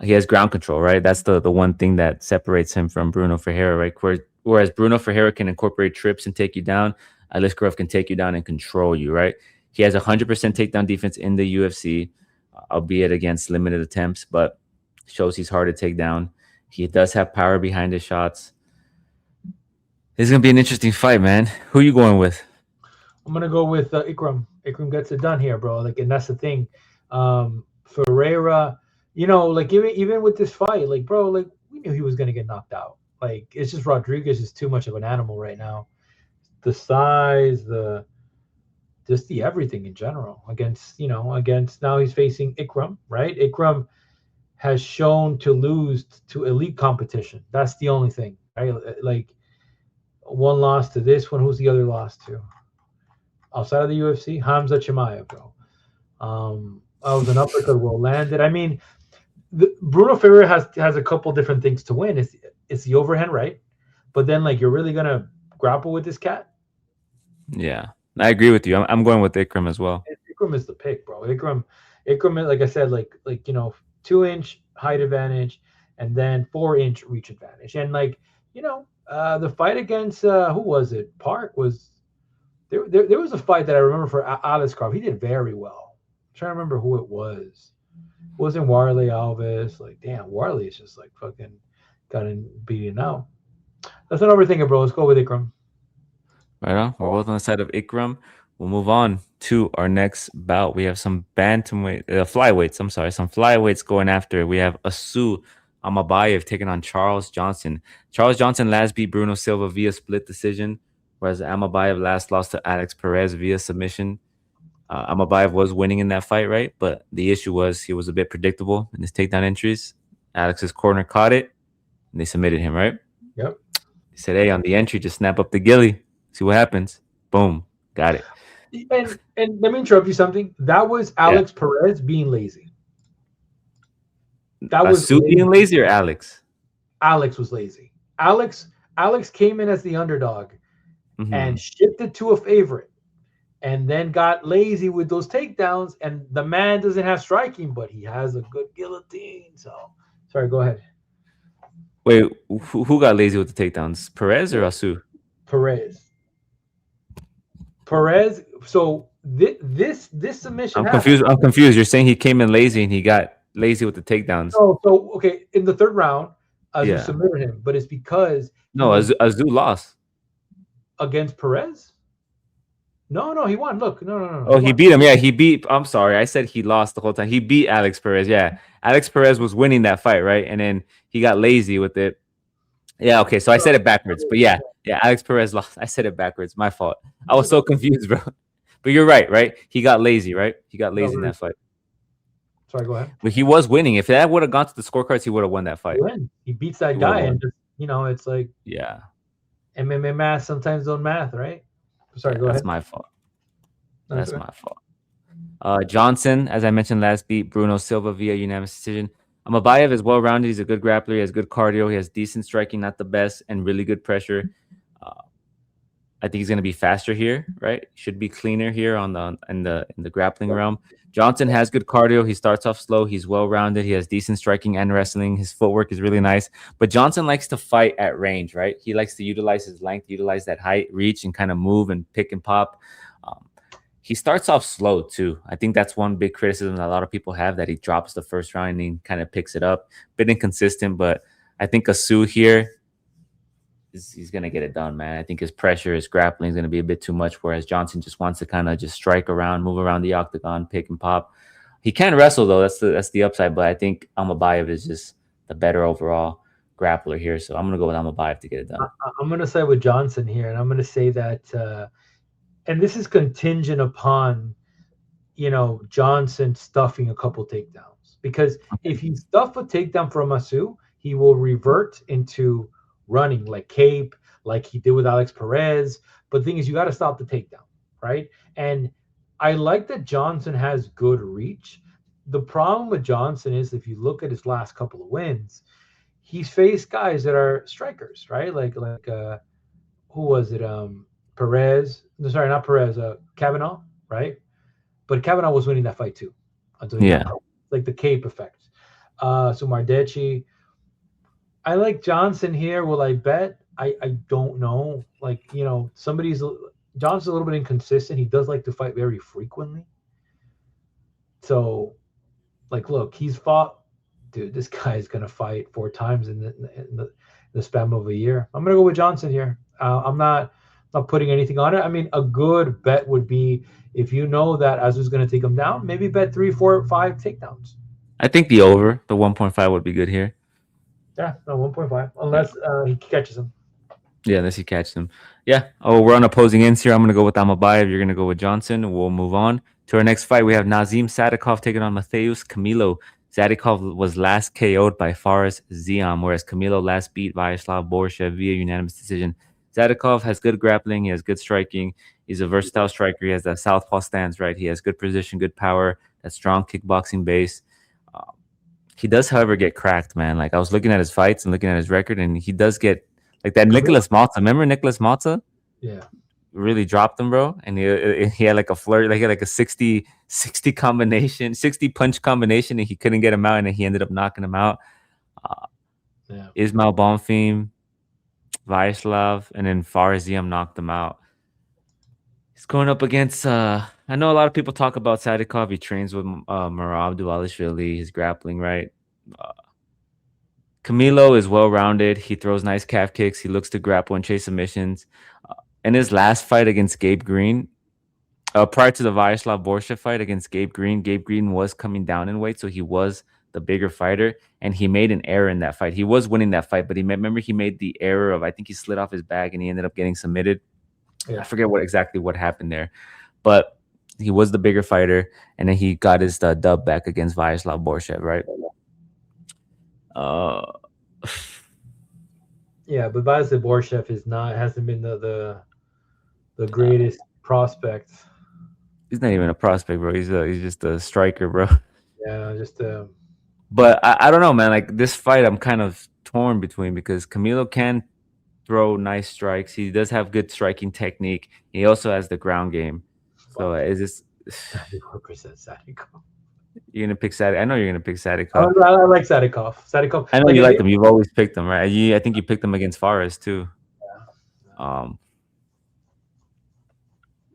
He has ground control, right? That's the one thing that separates him from Bruno Ferreira, right? Whereas Bruno Ferreira can incorporate trips and take you down, Aliskerov can take you down and control you, right? He has 100% takedown defense in the UFC, albeit against limited attempts, but shows he's hard to take down. He does have power behind his shots. This is gonna be an interesting fight, man. Who you going with? I'm gonna go with Ikram. Ikram gets it done here, bro. Like, and that's the thing. Ferreira, like even with this fight, like, bro, like we knew he was gonna get knocked out. Like, it's just Rodriguez is too much of an animal right now. The size, the just the everything in general against now he's facing Ikram, right? Ikram has shown to lose to elite competition. That's the only thing, right? Like one loss to this one. Who's the other loss to? Outside of the UFC, Hamza Chimaev, bro. I was an uppercut well landed. I mean, Bruno Ferreira has a couple different things to win. It's the overhand, right? But then like you're really gonna grapple with this cat. Yeah, I agree with you. I'm going with Ikram as well. Ikram is the pick, bro. Ikram, like I said, like 2-inch height advantage, and then 4-inch reach advantage, and the fight against who was it? Park was there was a fight that I remember for Alex Carp. He did very well. I'm trying to remember who it was. It wasn't Warley Alves. Like, damn, Warley is just like fucking gotten beaten out. Let's not overthink it, bro. Let's go with Ikram. Right on. We're both on the side of Ikram. We'll move on to our next bout. We have some bantamweight, flyweights. I'm sorry, some flyweights going after. We have Asu Amabayev taking on Charles Johnson. Charles Johnson last beat Bruno Silva via split decision, whereas Amabayev last lost to Alex Perez via submission. Amabayev was winning in that fight, right? But the issue was he was a bit predictable in his takedown entries. Alex's corner caught it, and they submitted him, right? Yep. He said, "Hey, on the entry, just snap up the gilly, see what happens." Boom, got it. And let me interrupt you something. That was Yeah. Alex Perez being lazy. That was Asu being lazy. lazy or Alex? Alex was lazy. Alex came in as the underdog and Hmm. shifted to a favorite, and then got lazy with those takedowns. And the man doesn't have striking, but he has a good guillotine. So, sorry, go ahead. Wait, who got lazy with the takedowns? Perez or Asu? Perez. Perez. So this submission I'm happened. confused. I'm confused. You're saying he came in lazy and he got lazy with the takedowns. So okay, in the third round, Azu Yeah. submitted him, but it's because he No, was Azu lost. against Perez. No, he won. Look, no, Oh, he he won. beat him. Yeah, he beat. I'm sorry. I said he lost the whole time. He beat Alex Perez. Yeah. Alex Perez was winning that fight, right? And then he got lazy with it. Yeah, okay. So I said it backwards. But yeah, yeah, Alex Perez lost. I said it backwards. My fault. I was so confused, bro. But you're right, right? He got lazy, right? He got No, lazy in very that good. fight. Sorry, go ahead. But he was winning. If that would have gone to the scorecards, he would have won that He fight. wins. He beats that He would have guy, and won. just it's like Yeah. MMA math sometimes don't math, right? Sorry, Yeah, go that's ahead. my fault. No, it's That's okay. my fault. Johnson, as I mentioned last beat, Bruno Silva via unanimous decision. Amabayev is well rounded. He's a good grappler. He has good cardio. He has decent striking, not the best, and really good pressure. Uh, I think he's going to be faster here, right? Should be cleaner here on the grappling realm. Johnson has good cardio. He starts off slow. He's well rounded. He has decent striking and wrestling. His footwork is really nice. But Johnson likes to fight at range, right? He likes to utilize his length, utilize that height, reach, and kind of move and pick and pop. Um, he starts off slow too. I think that's one big criticism that a lot of people have, that he drops the first round and he kind of picks it up. Bit inconsistent, but I think Asu here he's gonna get it done, man. I think his pressure, his grappling is gonna be a bit too much. Whereas Johnson just wants to kind of just strike around, move around the octagon, pick and pop. He can wrestle though. That's the upside. But I think Amabayev is just the better overall grappler here. So I'm gonna go with Amabayev to get it done. I'm gonna say with Johnson here, and I'm gonna say that, and this is contingent upon Johnson stuffing a couple takedowns. Because if he stuff a takedown from Masu, he will revert into running like Cape, like he did with Alex Perez. But the thing is, you got to stop the takedown, right? And I like that Johnson has good reach. The problem with Johnson is if you look at his last couple of wins, he's faced guys that are strikers, right? Like who was it? Perez. No, sorry, not Perez. Kavanaugh, right? But Kavanaugh was winning that fight too until he got Yeah, caught. Like the cape effect. So Mardecci. I like Johnson here. Will I bet? I don't know. Like, Johnson's a little bit inconsistent. He does like to fight very frequently. So, like, look, he's fought. Dude, this guy is gonna fight 4 times in the span of a year. I'm gonna go with Johnson here. I'm not putting anything on it. I mean, a good bet would be if you know that Azu's going to take him down, maybe bet three, four, five takedowns. I think the over, the 1.5 would be good here. Yeah, no, 1.5, Yeah. unless he catches him. Yeah, unless you catch them. Yeah. Oh, we're on opposing ends here. I'm gonna go with Amabayev. You're gonna go with Johnson. We'll move on to our next fight. We have Nazim Sadikov taking on Mateus Camilo. Sadikov was last KO'd by Fares Ziam, whereas Camilo last beat Vyacheslav Borshev via unanimous decision. Sadikov has good grappling. He has good striking. He's a versatile striker. He has that southpaw stance, right? He has good position, good power, that strong kickboxing base. Uh, he does, however, get cracked, man. Like I was looking at his fights and looking at his record, and he does get like that Camilo? Nicholas Malta. Remember Nicholas Malta? Yeah. Really dropped him, bro. And he had like a flirt, like he had like a 60 combination, 60 punch combination, and he couldn't get him out, and then he ended up knocking him out. Uh, Yeah. Ismail Bonfim, Vyacheslav, and then Fariziam knocked him out. He's going up against. I know a lot of people talk about Sadikov. He trains with Merab Duvalishvili. His grappling, right? Uh, Camilo is well rounded. He throws nice calf kicks. He looks to grapple and chase submissions. In his last fight against Gabe Green, prior to the Vyacheslav Borshev fight against Gabe Green was coming down in weight, so he was the bigger fighter, and he made an error in that fight. He was winning that fight, but remember he made the error of I think he slid off his bag and he ended up getting submitted. I Yeah. forget what happened there, but he was the bigger fighter, and then he got his dub back against Vyacheslav Borshev, right? Uh, Yeah, but Vasyl Borshev hasn't been the greatest prospect. he's not even a prospect, bro. He's just a striker, bro. Yeah, just But I don't know, man. Like this fight, I'm kind of torn between because Camilo can throw nice strikes. He does have good striking technique. He also has the ground game. So fuck is this 94% Sadikov. you're gonna pick Sadikov? I know you're gonna pick I, Sadikov. I like Sadikov. Sadikov, I know like you at like the him. You've always picked him, right? I think you picked him against Fares too. yeah. Um,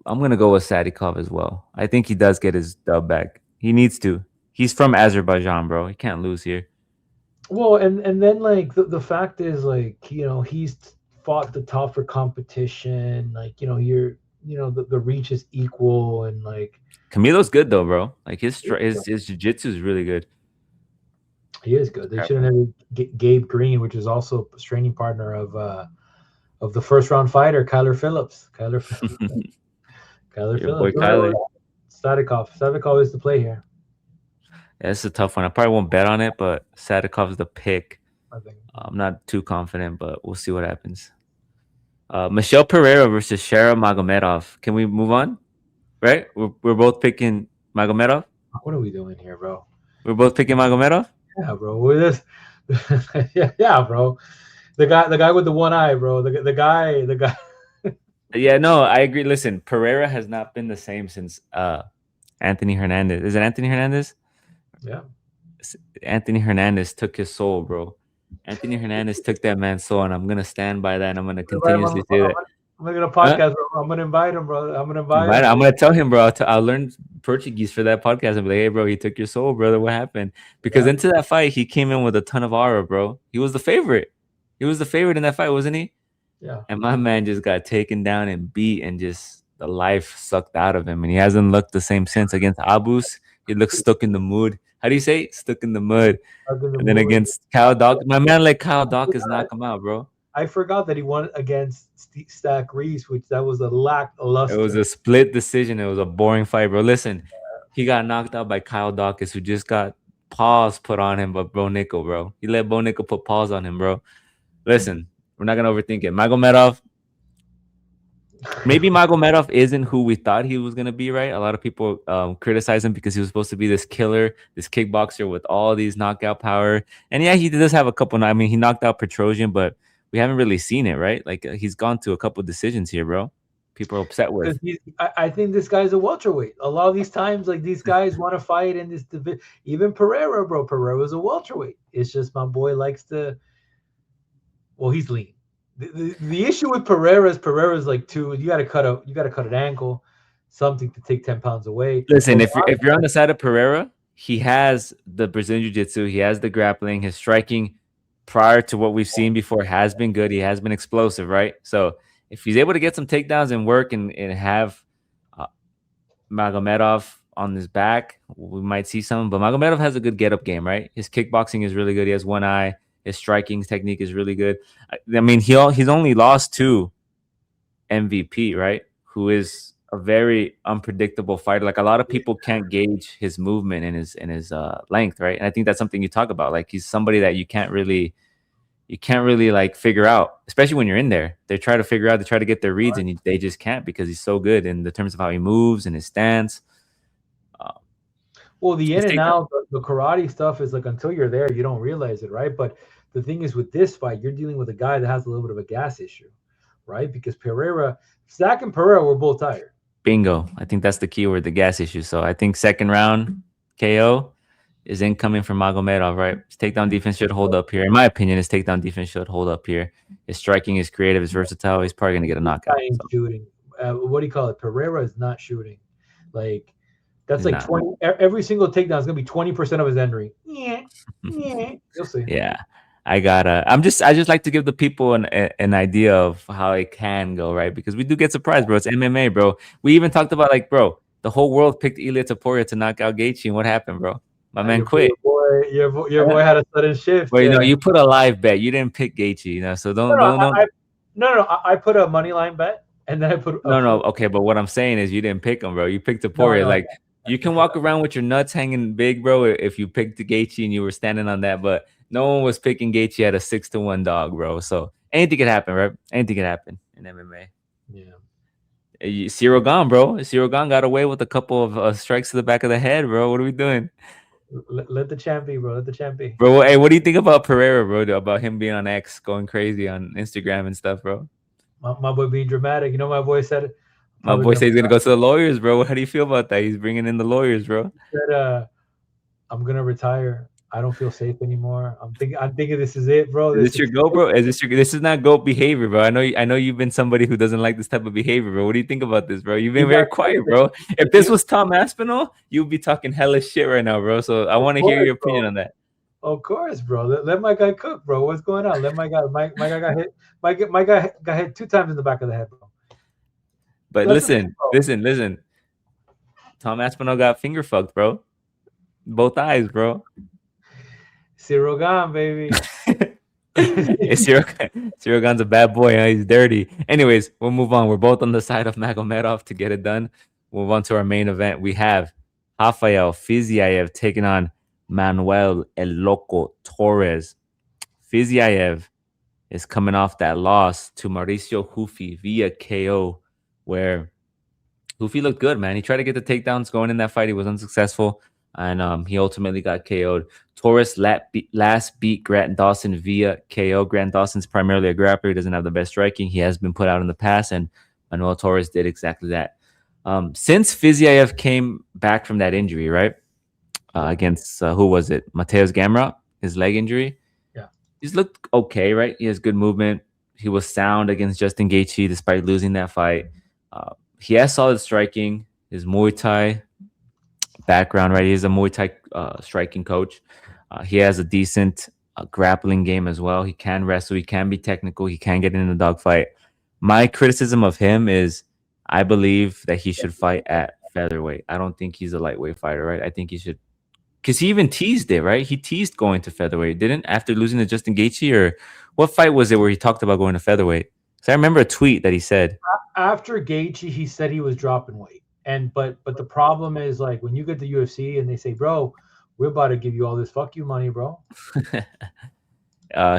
I'm gonna go with Sadikov as well. I think he does get his dub back. He needs to. He's from Azerbaijan, bro. He can't lose here. Well, and then like the fact is like he's fought the tougher competition. Like the reach is equal and like Camilo's good though, bro. Like his jiu-jitsu is really good. he is good. They should have never Gabe Green, which is also a training partner of the first round fighter Kyler Phillips. Kyler Your boy Phillips. Kyler. Sadikov is the play here. Yeah, it's a tough one. I probably won't bet on it, but Sadikov's the pick. I think. I'm not too confident, but we'll see what happens. Michelle Pereira versus Shara Magomedov. Can we move on? Right? We're both picking Magomedov. What are we doing here, bro? We're both picking Magomedov. Yeah, bro. We're this. yeah, bro. The guy with the one eye, bro. The guy. Yeah, no, I agree. Listen, Pereira has not been the same since Anthony Hernandez. Is it Anthony Hernandez? Yeah. Anthony Hernandez took his soul, bro. Anthony Hernandez took that man's soul, and I'm gonna stand by that, and I'm gonna continuously say that. I'm gonna podcast, bro. I'm gonna invite him, bro. I'm gonna invite him. I'm gonna tell him, bro. I'll learn Portuguese for that podcast and be like, "Hey, bro, he took your soul, brother. What happened?" Because into that fight, he came in with a ton of aura, bro. He was the favorite. He was the favorite in that fight, wasn't he? Yeah. And my man just got taken down and beat, and just the life sucked out of him, and he hasn't looked the same since. Against Abus, he looks stuck in the mud. How do you say? Stuck in the mud. And then against Kyle Dawkins, my man let Kyle Dawkins knock him out, bro. I forgot that he won against Stack Reese, which that was a lackluster. It was a split decision. It was a boring fight, bro. Listen, he got knocked out by Kyle Dawkins, who just got paws put on him by Bo Nickel, bro. He let Bo Nickel put paws on him, bro. Listen, we're not gonna overthink it. Magomedov. Maybe Magomedov isn't who we thought he was gonna be, right? A lot of people criticize him because he was supposed to be this killer, this kickboxer with all these knockout power. And yeah, he does have a couple. I mean, he knocked out Petrosian, but we haven't really seen it, right? Like he's gone to a couple decisions here, bro. People are upset with. I think this guy's a welterweight. A lot of these times, like these guys want to fight in this division. Even Pereira, bro. Pereira's a welterweight. It's just my boy likes to. Well, he's lean. The issue with Pereira's like you got to cut an ankle, something to take 10 pounds away. Listen, if you're on the side of Pereira, he has the Brazilian Jiu-Jitsu, he has the grappling, his striking prior to what we've seen before has been good. He has been explosive, right? So if he's able to get some takedowns and work and have uh, Magomedov on his back, we might see some. But Magomedov has a good get up game, right? His kickboxing is really good. He has one eye. His striking technique is really good. I mean, he's only lost to MVP, right? Who is a very unpredictable fighter. Like a lot of people can't gauge his movement and his length, right? And I think that's something you talk about. Like he's somebody that you can't really like figure out, especially when you're in there. They try to figure out, they try to get their reads, and they just can't because he's so good in the terms of how he moves and his stance. Uh, Well, the his in and takedown, out, the karate stuff is like until you're there, you don't realize it, right? But the thing is, with this fight, you're dealing with a guy that has a little bit of a gas issue, right? Because Zach and Pereira were both tired. bingo. I think that's the key word, the gas issue. So I think second round KO is incoming from Magomedov, right? His takedown defense should hold up here. In my opinion, his takedown defense should hold up here. His striking is creative, is versatile. He's probably gonna get a This guy knockout. ain't So shooting. What do you call it? Pereira is not shooting. Like that's he's like not. 20. Every single takedown is gonna be 20% of his entry. Yeah, yeah. You'll see. Yeah. I just like to give the people an idea of how it can go, right? Because we do get surprised, bro. It's MMA, bro. We even talked about like, bro, the whole world picked Ilia Topuria to knock out Gaethje, and what happened, bro? My man quit. Your boy had a sudden shift. Well, Yeah. you put a live bet. You didn't pick Gaethje, so No, don't no, don't don't. I put a money line bet and then I put a No, no, full. okay, but what I'm saying is you didn't pick him, bro. You picked No, Topuria. no, Like you I can walk forgot. around with your nuts hanging big, bro, if you picked the Gaethje and you were standing on that. But no one was picking Gaethje at a 6-1 dog, bro. So anything could happen, right? Anything could happen in MMA. Yeah. Cyril Gane, bro. Cyril Gane got away with a couple of strikes to the back of the head, bro. What are we doing, Let the champ be, bro. Let the champ be. bro? Hey, what do you think about Pereira, bro? About him being on X, going crazy on Instagram and stuff, bro? My boy being dramatic. You know, my boy said My probably boy gonna. said he's gonna go to the lawyers, bro. How do you feel about that? He's bringing in the lawyers, bro. Said, I'm gonna retire. I don't feel safe anymore. I'm thinking this is it, bro. Is This this is your goat, bro? This is not goat behavior, bro. I know you've been somebody who doesn't like this type of behavior, bro. What do you think about this, bro? You've he been very got quiet, listen, bro. If he, this was Tom Aspinall, you'd be talking hellish shit right now, bro. So I of want to hear course, your opinion bro. on that. Of course, bro. Let my guy cook, bro. What's going on? Let my guy got hit. My guy got hit 2 times in the back of the head, bro. But That's the thing, listen, bro. listen, listen. Tom Aspinall got finger fucked, bro. Both eyes, bro. Cyril Gane, baby. It's Cyril Gane's a bad boy. Huh? He's dirty. Anyways, we'll move on. We're both on the side of Magomedov to get it done. Move on to our main event. We have Rafael Fiziev taking on Manuel El Loco Torres. Fiziev is coming off that loss to Mauricio Hufi via KO, where Hoofy looked good, man. He tried to get the takedowns going in that fight. He was unsuccessful, and he ultimately got KO'd. Torres last beat Grant Dawson via KO. Grant Dawson's primarily a grappler. He doesn't have the best striking. He has been put out in the past, and Manuel Torres did exactly that. Since Fiziev came back from that injury, right, Yeah, against who was it? Mateus Gamrot, his leg injury. yeah. He's looked okay, right? He has good movement. He was sound against Justin Gaethje despite losing that fight. He has solid striking. His Muay Thai background, right? He's a Muay Thai striking coach. He has a decent grappling game as well. He can wrestle. He can be technical. He can get in a dogfight. My criticism of him is I believe that he should fight at featherweight. I don't think he's a lightweight fighter, right? I think he should, because he even teased it, right? He teased going to featherweight, didn't, after losing to Justin Gaethje, or what fight was it where he talked about going to featherweight? So I remember a tweet that he said, After Gaethje, he said he was dropping weight, and but the problem is like when you get to UFC and they say, bro, we're about to give you all this fuck you money, bro.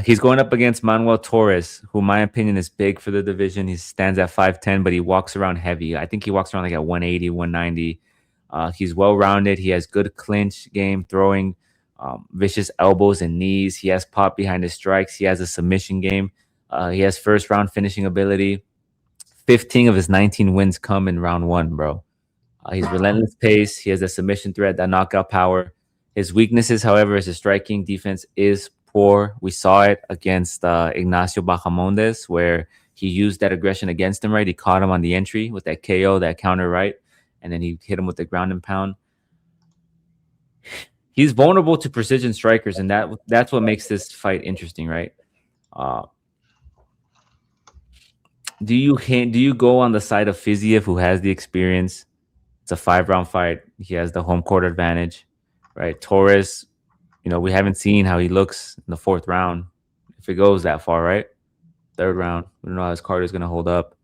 he's going up against Manuel Torres, who, in my opinion, is big for the division. He stands at 5'10", but he walks around heavy. I think he walks around like at 180, 190. He's well rounded. He has good clinch game, throwing vicious elbows and knees. He has pop behind his strikes. He has a submission game. He has first round finishing ability. 15 of his 19 wins come in round one, bro. He's relentless pace. He has a submission threat, that knockout power. His weaknesses, however, is his striking defense is poor. We saw it against Ignacio Bahamondes, where he used that aggression against him, right? He caught him on the entry with that KO, that counter right, and then he hit him with the ground and pound. He's vulnerable to precision strikers, and that's what makes this fight interesting, right? Uh, Do you go on the side of Fiziev, who has the experience? It's a 5 round fight. He has the home court advantage, right? Torres, we haven't seen how he looks in the fourth round, if it goes that far, right? Third round, we don't know how his card is gonna hold up.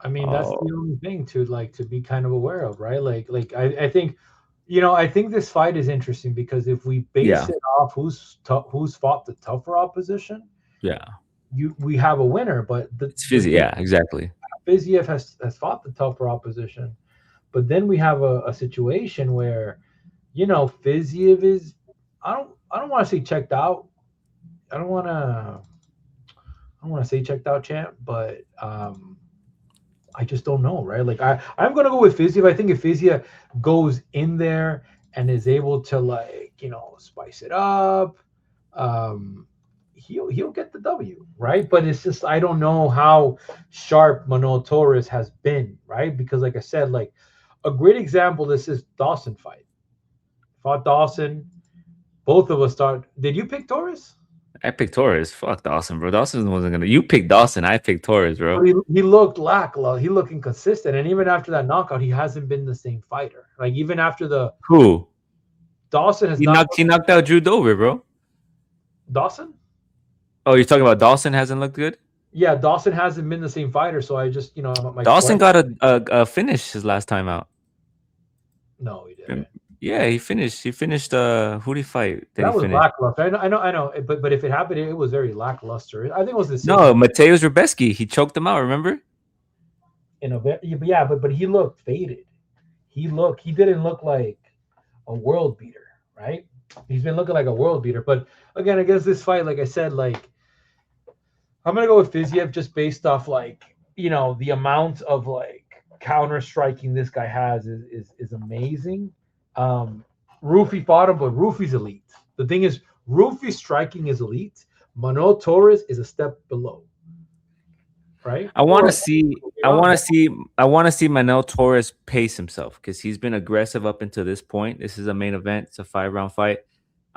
I mean, that's Oh the only thing to like to be kind of aware of, right? I think, I think this fight is interesting because if we base yeah, it off who's fought the tougher opposition, yeah, we have a winner. But it's the Fiziev. thing, Yeah, exactly. Fiziev has fought the tougher opposition, but then we have a situation where Fiziev is, I don't want to say checked out. I don't want to I don't want to say checked out, champ, but I just don't know, right? Like I'm gonna go with Fiziev. I think if Fiziev goes in there and is able to like spice it up, um, he'll get the W, right? But it's just I don't know how sharp Manuel Torres has been, right? Because like I said, like a great example, this is Dawson fight. Fought Dawson. Both of us start. Did you pick Torres? I picked Torres. Fuck Dawson, bro. Dawson wasn't gonna. You picked Dawson. I picked Torres, But bro. he looked lackluster. He looked inconsistent, and even after that knockout, he hasn't been the same fighter. Like even after the Who? Dawson has He not. knocked. He knocked out Drew Dober, bro. Dawson? Oh, you're talking about Dawson hasn't looked good. Yeah, Dawson hasn't been the same fighter. So I just, my Dawson question. got a finish his last time out. No, he Um, didn't. Yeah, he finished. He finished. Who did he fight? Did he That was finish? lackluster. I know. But if it happened, it was very lackluster. I think it was a No, decision. Mateusz Rebeski. He choked him out. Remember? But he looked faded. He didn't look like a world beater, right? He's been looking like a world beater. But again, against this fight, like I said, like I'm gonna go with Fiziev just based off like the amount of like counter striking this guy has is amazing. Um, Rufy fought him, but Rufy's elite. The thing is, Rufy's striking is elite. Manuel Torres is a step below, right? I want to Or see. I wrong, want to but see. I want to see Manuel Torres pace himself because he's been aggressive up until this point. This is a main event. It's a 5 round fight.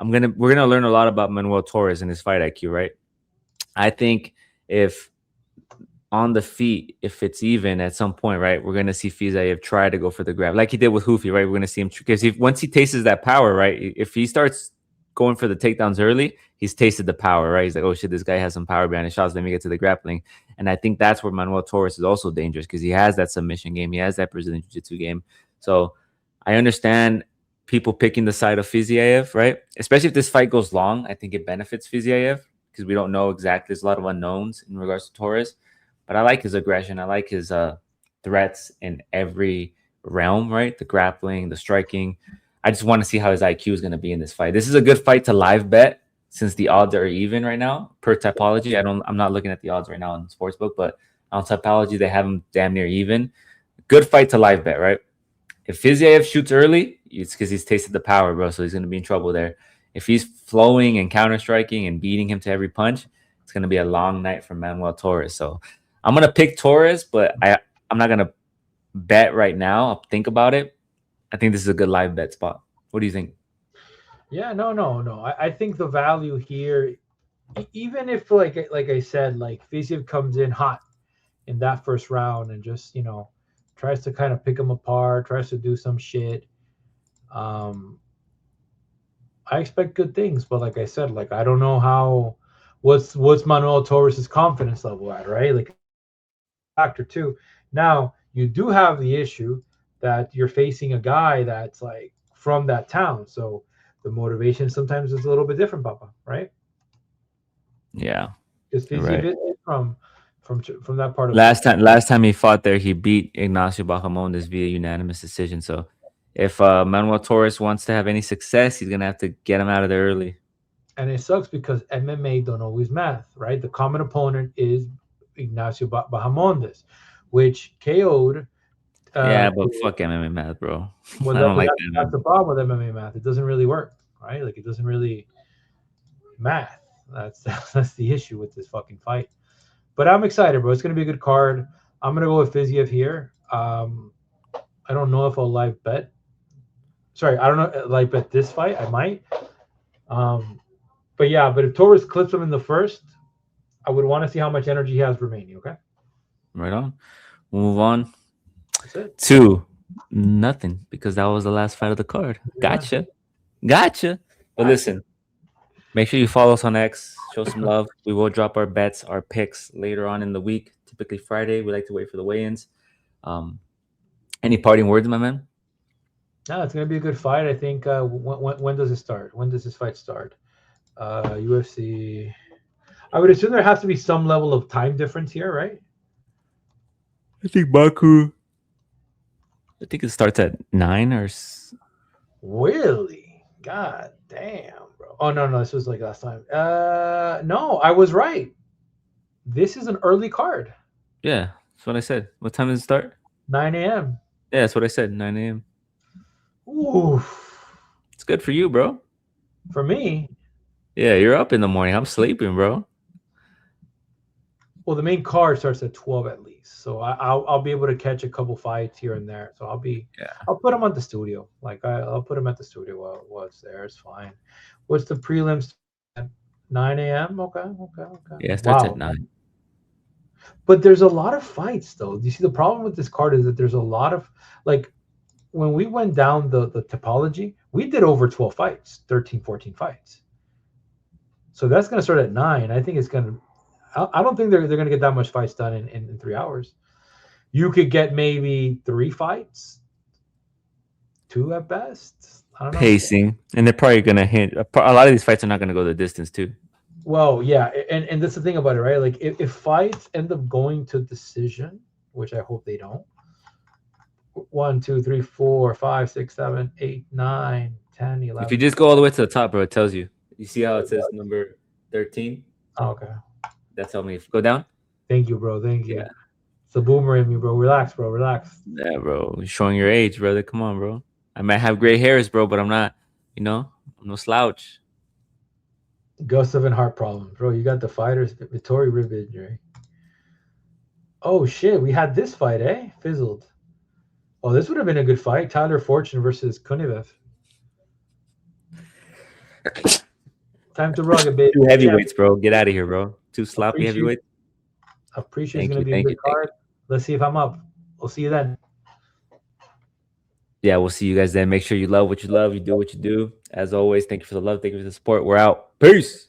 We're gonna learn a lot about Manuel Torres and his fight IQ, right? I think if on the feet, if it's even at some point, right, we're gonna see Fiziev try to go for the grab, like he did with Hoofy, right? We're gonna see him because if once he tastes that power, right, if he starts going for the takedowns early, he's tasted the power, right? He's like, oh shit, this guy has some power behind his shots. Let me get to the grappling, and I think that's where Manuel Torres is also dangerous because he has that submission game, he has that Brazilian Jiu-Jitsu game. So I understand people picking the side of Fiziev, right? Especially if this fight goes long, I think it benefits Fiziev because we don't know exactly. There's a lot of unknowns in regards to Torres. But I like his aggression. I like his threats in every realm, right? The grappling, the striking. I just want to see how his IQ is going to be in this fight. This is a good fight to live bet since the odds are even right now per typology. I'm not looking at the odds right now on the sportsbook, but on typology they have him damn near even. Good fight to live bet, right? If Fiziev shoots early, it's because he's tasted the power, bro. So he's going to be in trouble there. If he's flowing and counter striking and beating him to every punch, it's going to be a long night for Manuel Torres. So I'm going to pick Torres, but I'm not going to bet right now. I'll think about it. I think this is a good live bet spot. What do you think? yeah, no. I think the value here, even if like I said, like Fiziev comes in hot in that first round and just tries to kind of pick him apart, tries to do some shit. Um, I expect good things, but like I said, like I don't know how what's Manuel Torres's confidence level at, right? Like factor too. Now you do have the issue that you're facing a guy that's like from that town, so the motivation sometimes is a little bit different, Papa, right? Yeah, Because you're Fiziev right. is from that part of Last time he fought there, he beat Ignacio Bahamondes via unanimous decision. So if Manuel Torres wants to have any success, he's gonna have to get him out of there early. and it sucks because MMA don't always math, right? The common opponent is Ignacio Bahamondes, which KO'd. Yeah, but fuck MMA math, bro. Well, I don't but like that's that. the problem with MMA math. It doesn't really work, right? Like it doesn't really math. That's that's the issue with this fucking fight. But I'm excited, bro. It's gonna be a good card. I'm gonna go with Fiziev here. I don't know if I'll live bet. Sorry, I don't know live bet this fight. I might. Um, but yeah, but if Torres clips him in the first, I would want to see how much energy he has remaining. Okay. Right on. We'll move on That's it. to nothing because that was the last fight of the card. Yeah. Gotcha. Gotcha. But listen, make sure you follow us on X. Show some love. We will drop our bets, our picks later on in the week. Typically Friday. We like to wait for the weigh-ins. Um, any parting words, my man? No, it's gonna be a good fight. I think. When does it start? When does this fight start? UFC. I would assume there has to be some level of time difference here, right? I think Baku. I think it starts at 9 or. Really? God damn, bro. Oh no, no, this was like last time. No, I was right. This is an early card. Yeah, that's what I said. What time does it start? 9 a.m. Yeah, that's what I said. 9 a.m. Oof. It's good for you, bro. For me, Yeah, you're up in the morning. I'm sleeping, bro. well, the main card starts at 12 at least, so I'll be able to catch a couple fights here and there. So Yeah. I'll put them at the studio. Like I'll put them at the studio while it's there. It's fine. What's the prelims at 9 a.m.? Okay, okay, okay. Yeah, it starts at Wow. 9. But there's a lot of fights though. You see, the problem with this card is that there's a lot of like when we went down the topology, we did over 12 fights, 13, 14 fights. So that's going to start at 9. I think it's going to, I don't think they're going to get that much fights done in 3 hours. You could get maybe 3 fights, 2 at best. I don't know. Pacing. And they're probably going to hit. A lot of these fights are not going to go the distance, too. Well, yeah. And that's the thing about it, right? Like if fights end up going to decision, which I hope they don't, 1, 2, 3, 4, 5, 6, 7, 8, 9, 10, If you 11. just go all the way to the top, bro, it tells you. You see how it says number 13? Oh, okay. That's how many. Go down? Thank you, bro. Thank you. Yeah. It's a boomer in me, bro. Relax, bro. Relax. Yeah, bro. You're showing your age, brother. Come on, bro. I might have gray hairs, bro, but I'm not, I'm no slouch. Gustav and heart problems, bro. You got the fighters, Vittori rib injury. Oh shit, we had this fight, eh? Fizzled. Oh, this would have been a good fight. Tyler Fortune versus Kunivev. Time to rug it, baby. Two heavyweights, bro. Get out of here, bro. Two sloppy Appreciate, heavyweights. appreciate it's Thank gonna you, be a thank good you, thank card. Let's see if I'm up. We'll see you then. Yeah, we'll see you guys then. Make sure you love what you love. You do what you do. As always, thank you for the love. Thank you for the support. We're out. Peace.